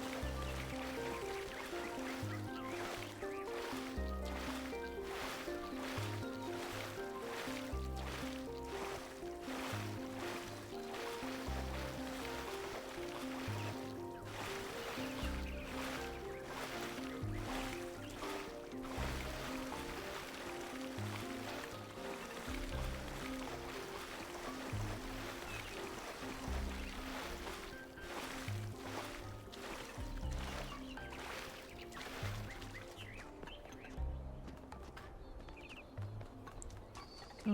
So...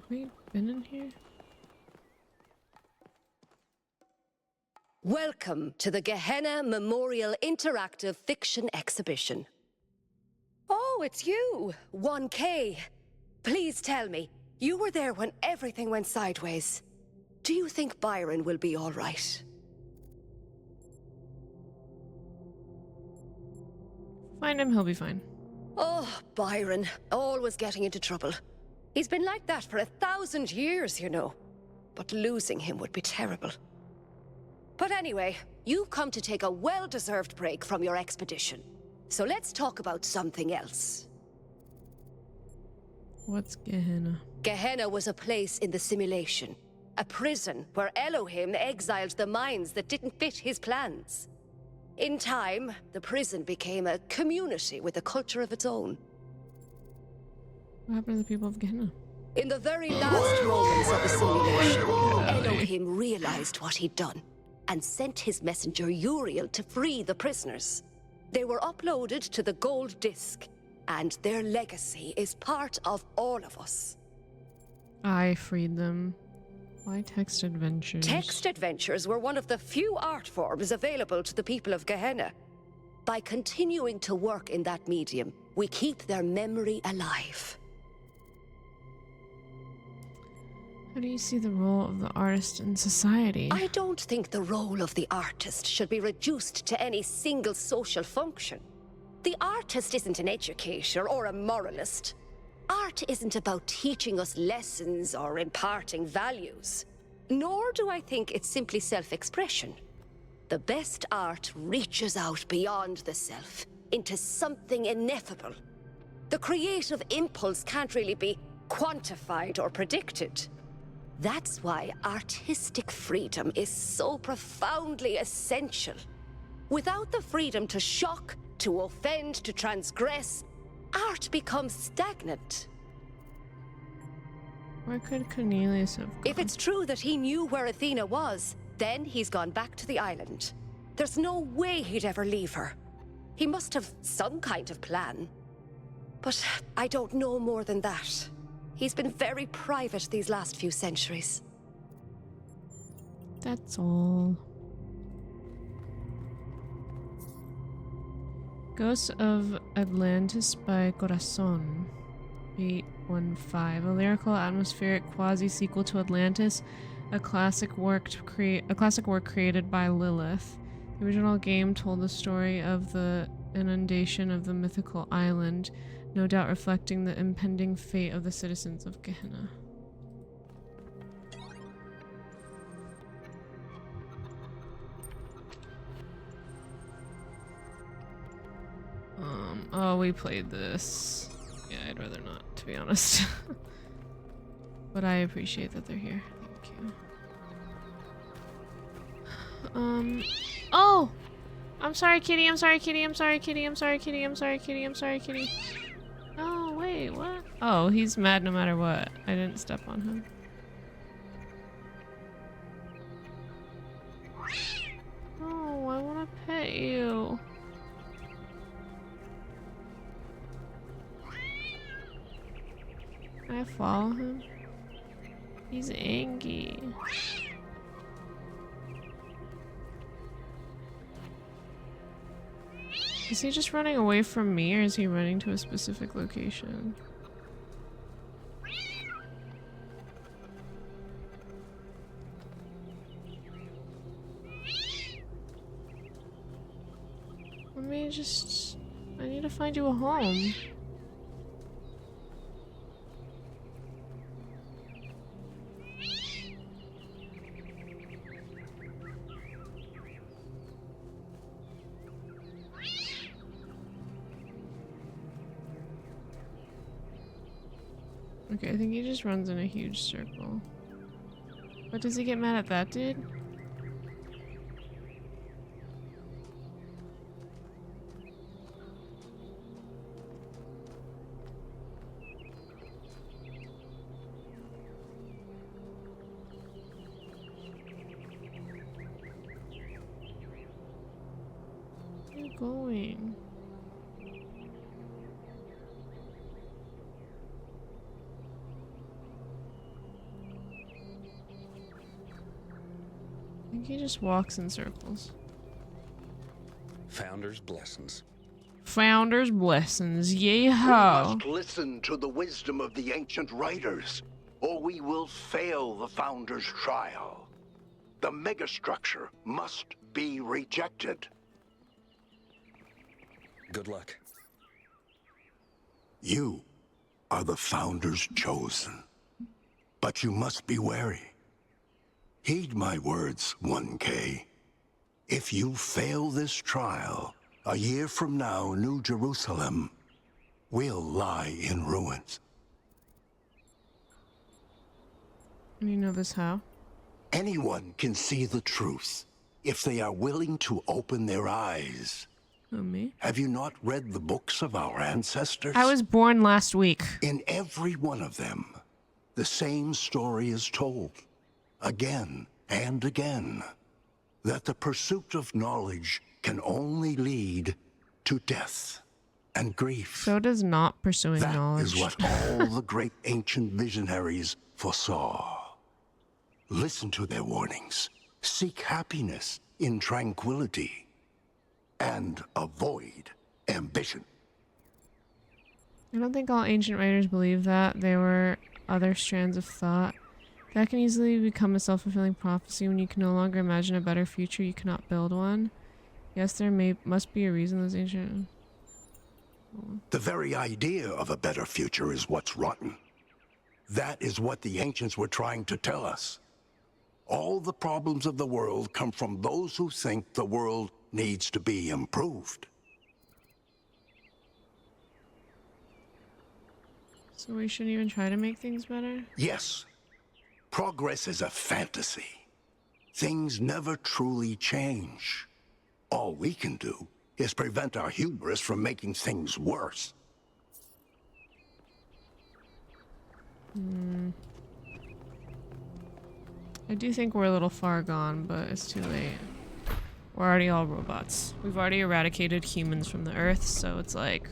We've been in here? Welcome to the Gehenna Memorial Interactive Fiction Exhibition. Oh, it's you, 1K. Please tell me, you were there when everything went sideways. Do you think Byron will be all right? Find him, he'll be fine. Oh, Byron, always getting into trouble. He's been like that for 1,000 years, you know. But losing him would be terrible. But anyway, you've come to take a well-deserved break from your expedition. So let's talk about something else. What's Gehenna? Gehenna was a place in the simulation. A prison where Elohim exiled the minds that didn't fit his plans. In time, the prison became a community with a culture of its own. What happened to the people of Gehenna? In the very last moments of the simulation, Elohim realized what he'd done and sent his messenger Uriel to free the prisoners. They were uploaded to the gold disc, and their legacy is part of all of us. I freed them. Why text adventures? Text adventures were one of the few art forms available to the people of Gehenna. By continuing to work in that medium, we keep their memory alive. How do you see the role of the artist in society? I don't think the role of the artist should be reduced to any single social function. The artist isn't an educator or a moralist. Art isn't about teaching us lessons or imparting values. Nor do I think it's simply self-expression. The best art reaches out beyond the self, into something ineffable. The creative impulse can't really be quantified or predicted. That's why artistic freedom is so profoundly essential. Without the freedom to shock, to offend, to transgress, art becomes stagnant. Where could Cornelius have gone? If it's true that he knew where Athena was, then he's gone back to the island. There's no way he'd ever leave her. He must have some kind of plan. But I don't know more than that. He's been very private these last few centuries. That's all. Ghosts of Atlantis by Corazon. 815. A lyrical atmospheric quasi-sequel to Atlantis, a classic work created by Lilith. The original game told the story of the inundation of the mythical island, no doubt reflecting the impending fate of the citizens of Gehenna. Oh, we played this. Yeah, I'd rather not, to be honest. But I appreciate that they're here. Thank you. Oh! I'm sorry, kitty. I'm sorry, kitty. I'm sorry, kitty. I'm sorry, kitty. I'm sorry, kitty. I'm sorry, kitty. Oh, wait, what? Oh, he's mad no matter what. I didn't step on him. Oh, I want to pet you. Can I follow him? He's angry. Is he just running away from me, or is he running to a specific location? Let me just... I need to find you a home. Okay, I think he just runs in a huge circle. But does he get mad at that dude? going? I think he just walks in circles. Founder's blessings. Founder's blessings, We yeehaw. must listen to the wisdom of the ancient writers, or we will fail the Founder's trial. The megastructure must be rejected. Good luck. You are the Founder's chosen. But you must be wary. Heed my words, 1K. If you fail this trial, a year from now, New Jerusalem will lie in ruins. You know this how? Anyone can see the truth if they are willing to open their eyes. Who, me? Have you not read the books of our ancestors? I was born last week. In every one of them, the same story is told, again and again, that the pursuit of knowledge can only lead to death and grief. So does not pursuing knowledge. That is what all the great ancient visionaries foresaw. Listen to their warnings. Seek happiness in tranquility. And avoid ambition. I don't think all ancient writers believe that. There were other strands of thought. That can easily become a self-fulfilling prophecy when you can no longer imagine a better future, you cannot build one. Yes, there must be a reason those ancient... The very idea of a better future is what's rotten. That is what the ancients were trying to tell us. All the problems of the world come from those who think the world needs to be improved. So we shouldn't even try to make things better? Yes. Progress is a fantasy. Things never truly change. All we can do is prevent our hubris from making things worse. I do think we're a little far gone, but it's too late. We're already all robots. We've already eradicated humans from the earth, so it's like...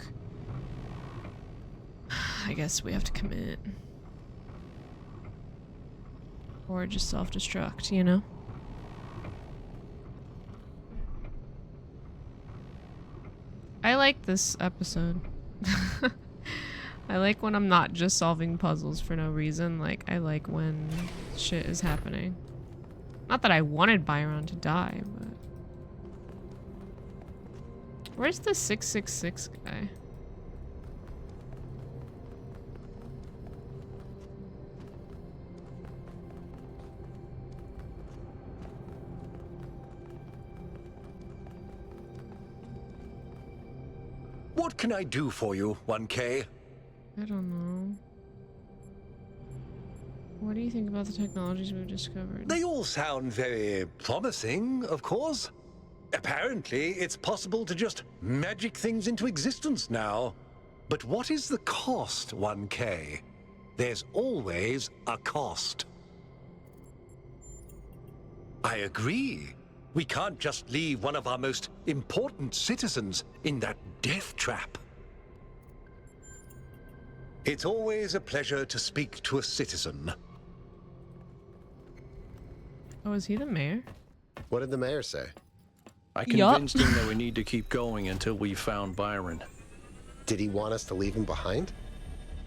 I guess we have to commit. Or just self-destruct, you know? I like this episode. I like when I'm not just solving puzzles for no reason. Like, I like when shit is happening. Not that I wanted Byron to die, but... Where's the 666 guy? What can I do for you, 1K? I don't know. What do you think about the technologies we've discovered? They all sound very promising, of course. Apparently, it's possible to just magic things into existence now. But what is the cost, 1K? There's always a cost. I agree. We can't just leave one of our most important citizens in that death trap. It's always a pleasure to speak to a citizen. Oh, is he the mayor? What did the mayor say? I convinced him that we need to keep going until we found Byron. Did he want us to leave him behind?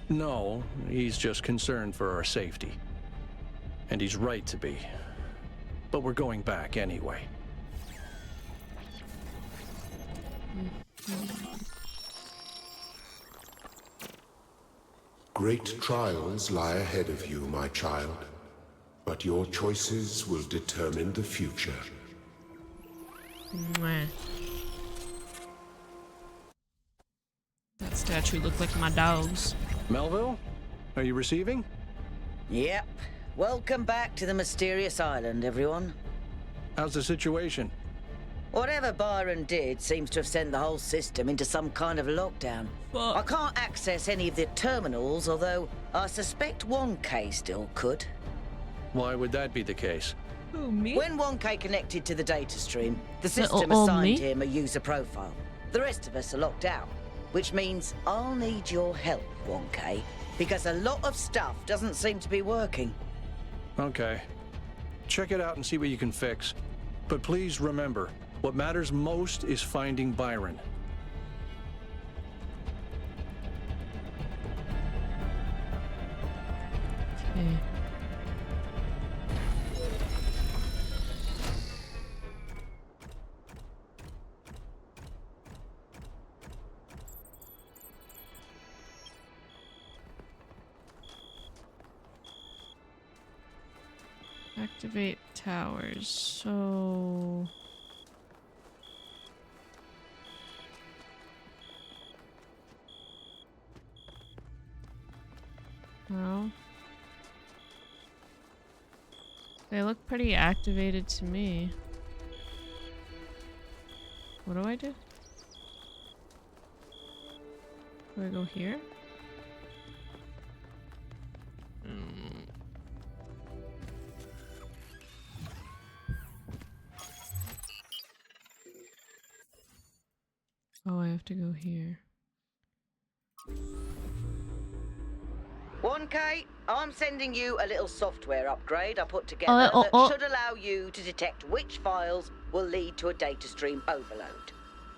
No, he's just concerned for our safety. And he's right to be. But we're going back anyway. Great trials lie ahead of you, my child. But your choices will determine the future. Mwah. That statue looked like my dogs. Melville, are you receiving? Yep. Welcome back to the mysterious island, everyone. How's the situation? Whatever Byron did seems to have sent the whole system into some kind of lockdown. I can't access any of the terminals, although I suspect 1K still could. Why would that be the case? Who, me? When 1K connected to the data stream, the system Little old assigned me? him a user profile. The rest of us are locked out, which means I'll need your help, 1K, because a lot of stuff doesn't seem to be working. Okay. Check it out and see what you can fix. But please remember, what matters most is finding Byron. Okay. Activate towers, so... Well... They look pretty activated to me. What do I do? Do I go here? Oh, I have to go here. 1K, I'm sending you a little software upgrade I put together that should allow you to detect which files will lead to a data stream overload.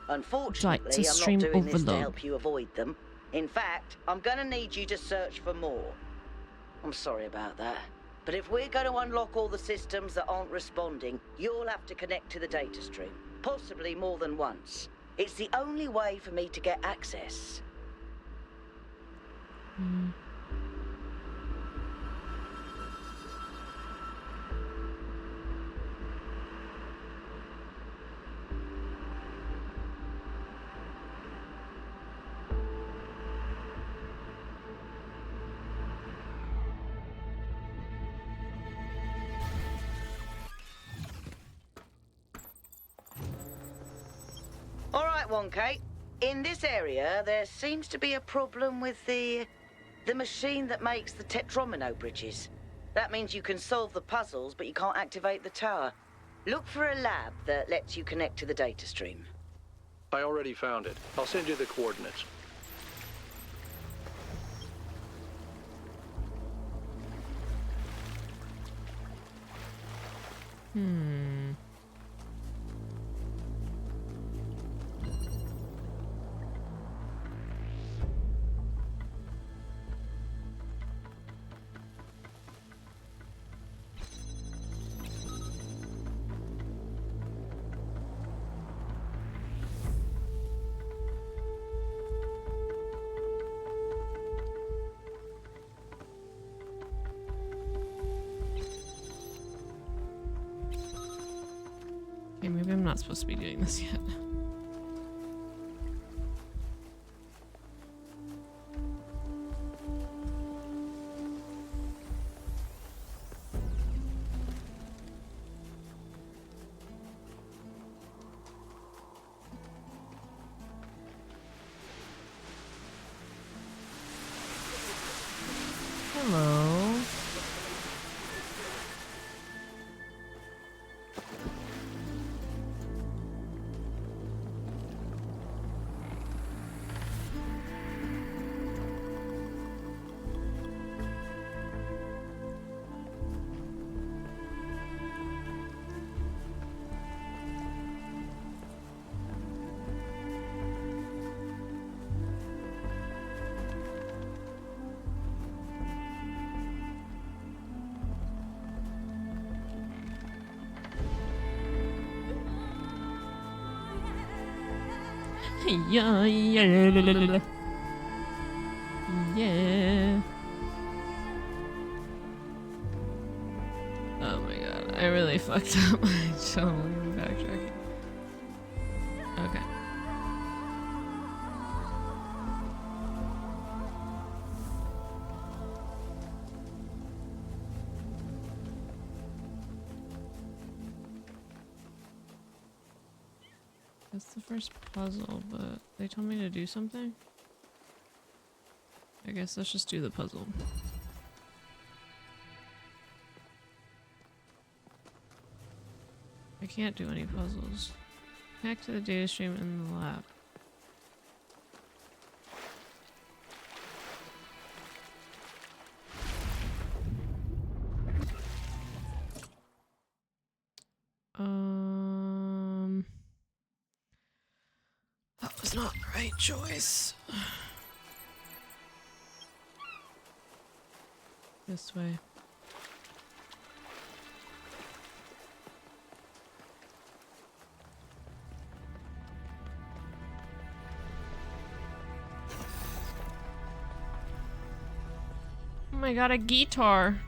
Unfortunately, I'm not doing this to help you avoid them. In fact, I'm gonna need you to search for more. I'm sorry about that. But if we're going to unlock all the systems that aren't responding, you'll have to connect to the data stream. Possibly more than once. It's the only way for me to get access. All right, 1K. In this area, there seems to be a problem with the machine that makes the tetromino bridges. That means you can solve the puzzles, but you can't activate the tower. Look for a lab that lets you connect to the data stream. I already found it. I'll send you the coordinates. Okay, maybe I'm not supposed to be doing this yet. Hello. Yeah, yeah, yeah. Oh my god, I really fucked up. I totally backtracked. Okay. That's the first puzzle, but they told me to do something? I guess let's just do the puzzle. I can't do any puzzles. Connect to the data stream in the lab. Alright, Joyce. This way. Oh my god, a guitar.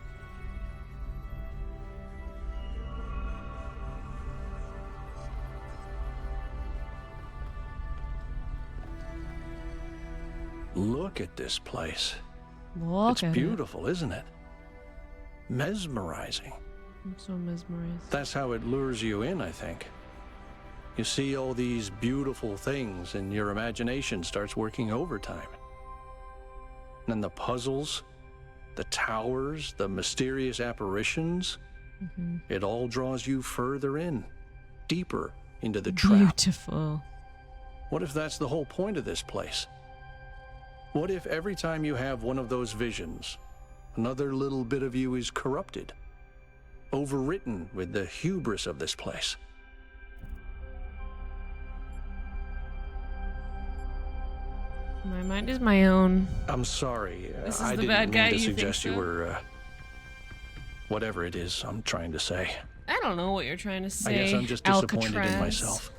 Look at this place. Look at it's beautiful, isn't it? Mesmerizing. I'm so mesmerized. That's how it lures you in, I think. You see all these beautiful things and your imagination starts working overtime. And the puzzles, the towers, the mysterious apparitions, it all draws you further in, deeper into the trap. Beautiful. What if that's the whole point of this place? What if every time you have one of those visions, another little bit of you is corrupted, overwritten with the hubris of this place? My mind is my own. I'm sorry. This is I the didn't bad guy mean to you think suggest so? you were, whatever it is I'm trying to say. I don't know what you're trying to say. I guess I'm just disappointed Alcatraz. in myself.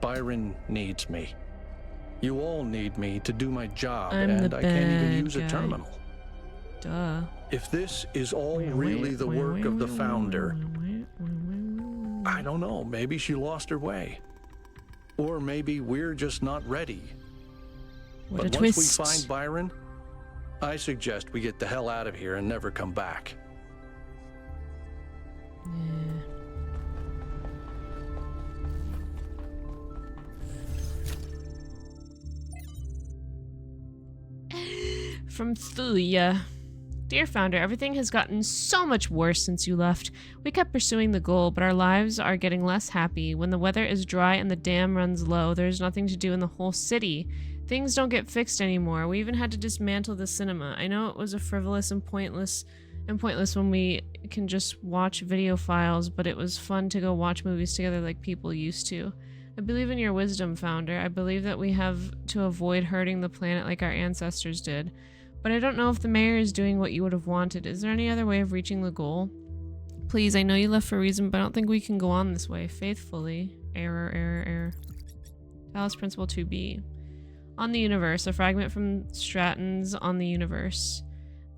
Byron needs me. You all need me to do my job, I'm and the I can't even bad use guy. a terminal. Duh. If this is all really the work of the founder, I don't know, maybe she lost her way. Or maybe we're just not ready. What But a once twist. we find Byron, I suggest we get the hell out of here and never come back. From Thuya. Dear Founder, everything has gotten so much worse since you left. We kept pursuing the goal, but our lives are getting less happy. When the weather is dry and the dam runs low, there's nothing to do in the whole city. Things don't get fixed anymore. We even had to dismantle the cinema. I know it was a frivolous and pointless when we can just watch video files, but it was fun to go watch movies together like people used to. I believe in your wisdom, Founder. I believe that we have to avoid hurting the planet like our ancestors did. But I don't know if the mayor is doing what you would have wanted. Is there any other way of reaching the goal? Please, I know you left for a reason, but I don't think we can go on this way. Faithfully. Error. Talos Principle 2b. On the Universe. A fragment from Stratton's On the Universe.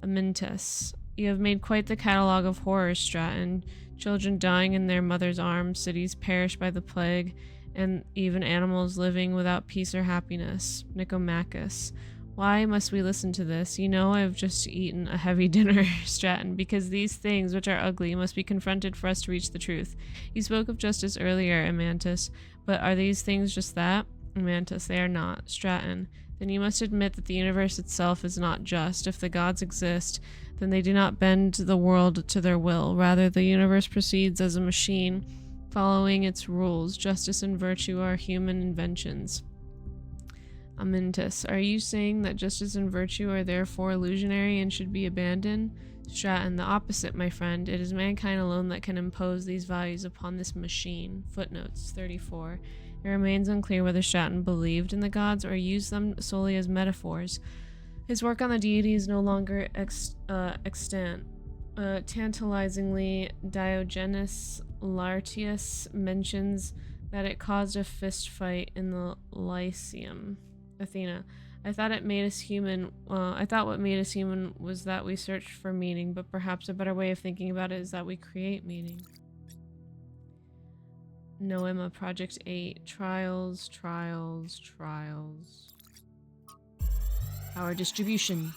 Amintus. You have made quite the catalogue of horrors, Stratton. Children dying in their mother's arms, cities perished by the plague, and even animals living without peace or happiness. Nicomachus. Why must we listen to this? You know I've just eaten a heavy dinner, Stratton, because these things, which are ugly, must be confronted for us to reach the truth. You spoke of justice earlier, Amantus, but are these things just that? Amantus, they are not. Stratton, then you must admit that the universe itself is not just. If the gods exist, then they do not bend the world to their will. Rather, the universe proceeds as a machine, following its rules. Justice and virtue are human inventions. Amintus, are you saying that justice and virtue are therefore illusionary and should be abandoned? Stratton, the opposite, my friend. It is mankind alone that can impose these values upon this machine. Footnotes 34. It remains unclear whether Stratton believed in the gods or used them solely as metaphors. His work on the deity is no longer extant. Tantalizingly, Diogenes Laertius mentions that it caused a fist fight in the Lyceum. Athena, I thought what made us human was that we searched for meaning, but perhaps a better way of thinking about it is that we create meaning. Noema, Project 8. Trials. Power distribution.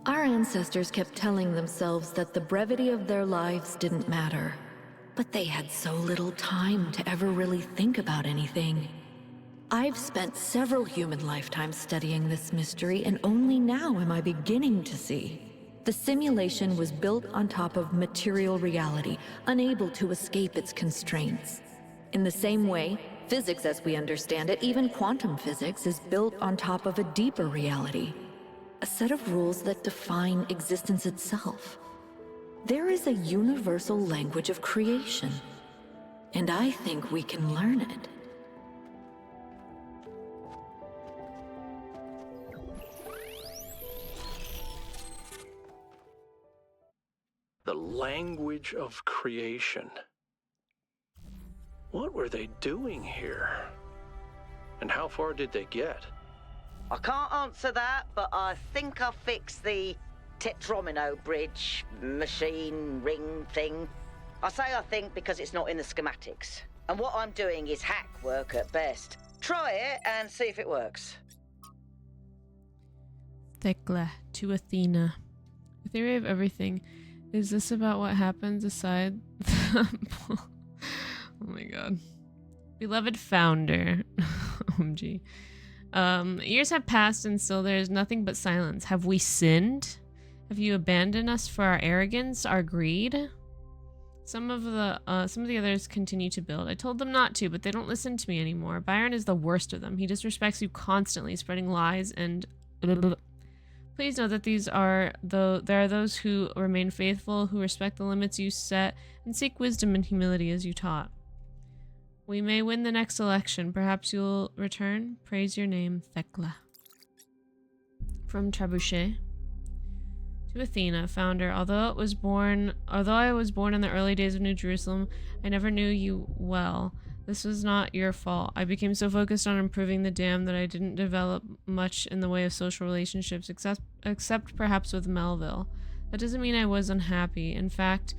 Our ancestors kept telling themselves that the brevity of their lives didn't matter. But they had so little time to ever really think about anything. I've spent several human lifetimes studying this mystery, and only now am I beginning to see. The simulation was built on top of material reality, unable to escape its constraints. In the same way, physics as we understand it, even quantum physics, is built on top of a deeper reality. a set of rules that define existence itself. There is a universal language of creation, and I think we can learn it. The language of creation. What were they doing here? And how far did they get? I can't answer that, but I think I fixed the Tetromino bridge, machine, ring thing. I say I think because it's not in the schematics. And what I'm doing is hack work at best. Try it and see if it works. Thecla to Athena. The theory of everything. Is this about what happens aside the... Oh my god. Beloved founder. OMG. Years have passed and still there is nothing but silence. Have we sinned? Have you abandoned us for our arrogance, our greed? Some of the others continue to build. I told them not to, but they don't listen to me anymore. Byron is the worst of them. He disrespects you constantly, spreading lies and... Please know that there are those who remain faithful, who respect the limits you set, and seek wisdom and humility as you taught. We may win the next election. Perhaps you'll return. Praise your name, Thecla. From Trebuchet. To Athena, founder, although I was born in the early days of New Jerusalem, I never knew you well. This was not your fault. I became so focused on improving the dam that I didn't develop much in the way of social relationships, except perhaps with Melville. That doesn't mean I was unhappy. In fact,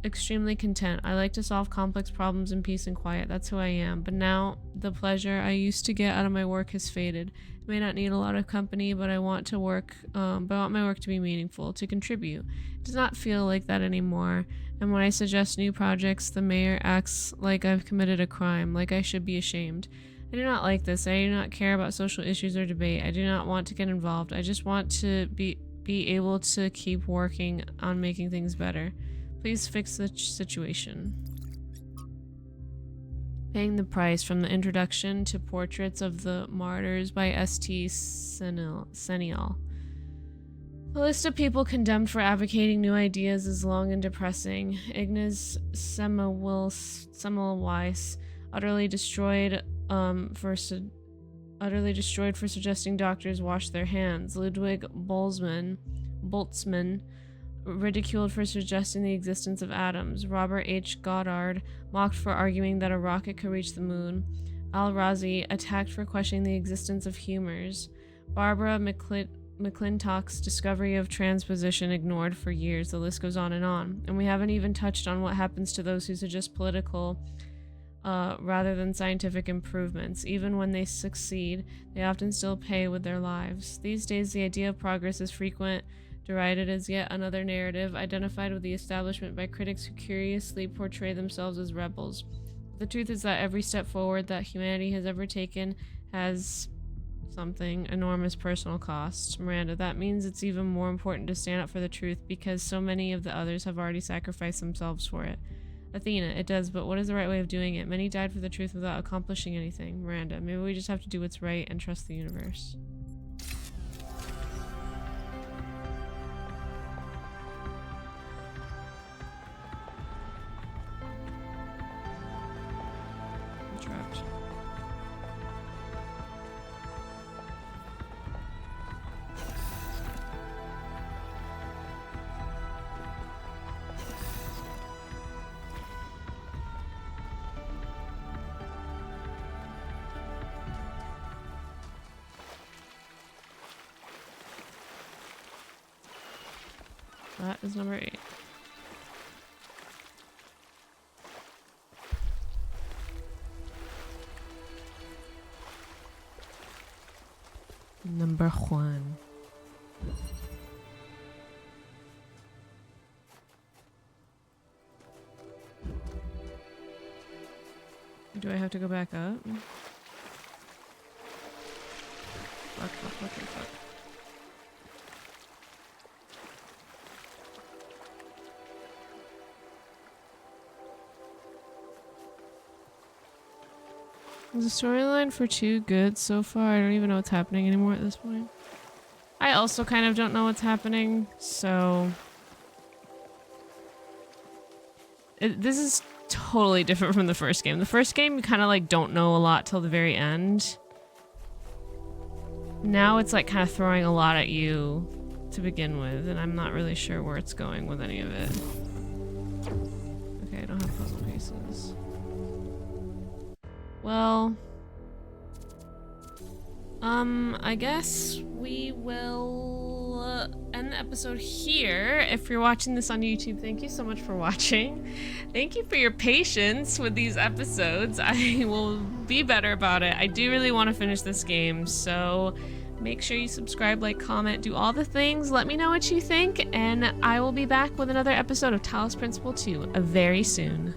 extremely content. I like to solve complex problems in peace and quiet. That's who I am. But now, the pleasure I used to get out of my work has faded. I may not need a lot of company, but I want my work to be meaningful, to contribute. It does not feel like that anymore. And when I suggest new projects, the mayor acts like I've committed a crime, like I should be ashamed. I do not like this. I do not care about social issues or debate. I do not want to get involved. I just want to be able to keep working on making things better. Please fix the situation. Paying the price from the introduction to Portraits of the Martyrs by S.T. Senial. The list of people condemned for advocating new ideas is long and depressing. Ignaz Semmelweis, utterly destroyed for suggesting doctors wash their hands. Ludwig Boltzmann, ridiculed for suggesting the existence of atoms. Robert H. Goddard, mocked for arguing that a rocket could reach the moon. Al-Razi, attacked for questioning the existence of humors. Barbara McClintock's discovery of transposition ignored for years. The list goes on. And we haven't even touched on what happens to those who suggest political rather than scientific improvements. Even when they succeed, they often still pay with their lives. These days, the idea of progress is frequent, derided as yet another narrative, identified with the establishment by critics who curiously portray themselves as rebels. The truth is that every step forward that humanity has ever taken has something enormous personal cost. Miranda, that means it's even more important to stand up for the truth because so many of the others have already sacrificed themselves for it. Athena, it does, but what is the right way of doing it? Many died for the truth without accomplishing anything. Miranda, maybe we just have to do what's right and trust the universe. I'm trapped. That is number 8. Number 1. Do I have to go back up? Fuck. Is the storyline for 2 good so far? I don't even know what's happening anymore at this point. I also kind of don't know what's happening, so... This is totally different from the first game. The first game, you kind of like don't know a lot till the very end. Now it's like kind of throwing a lot at you to begin with, and I'm not really sure where it's going with any of it. Okay, I don't have puzzle pieces. Well... I guess we will end the episode here. If you're watching this on YouTube, thank you so much for watching. Thank you for your patience with these episodes. I will be better about it. I do really want to finish this game, so make sure you subscribe, like, comment, do all the things. Let me know what you think, and I will be back with another episode of Talos Principle 2 very soon.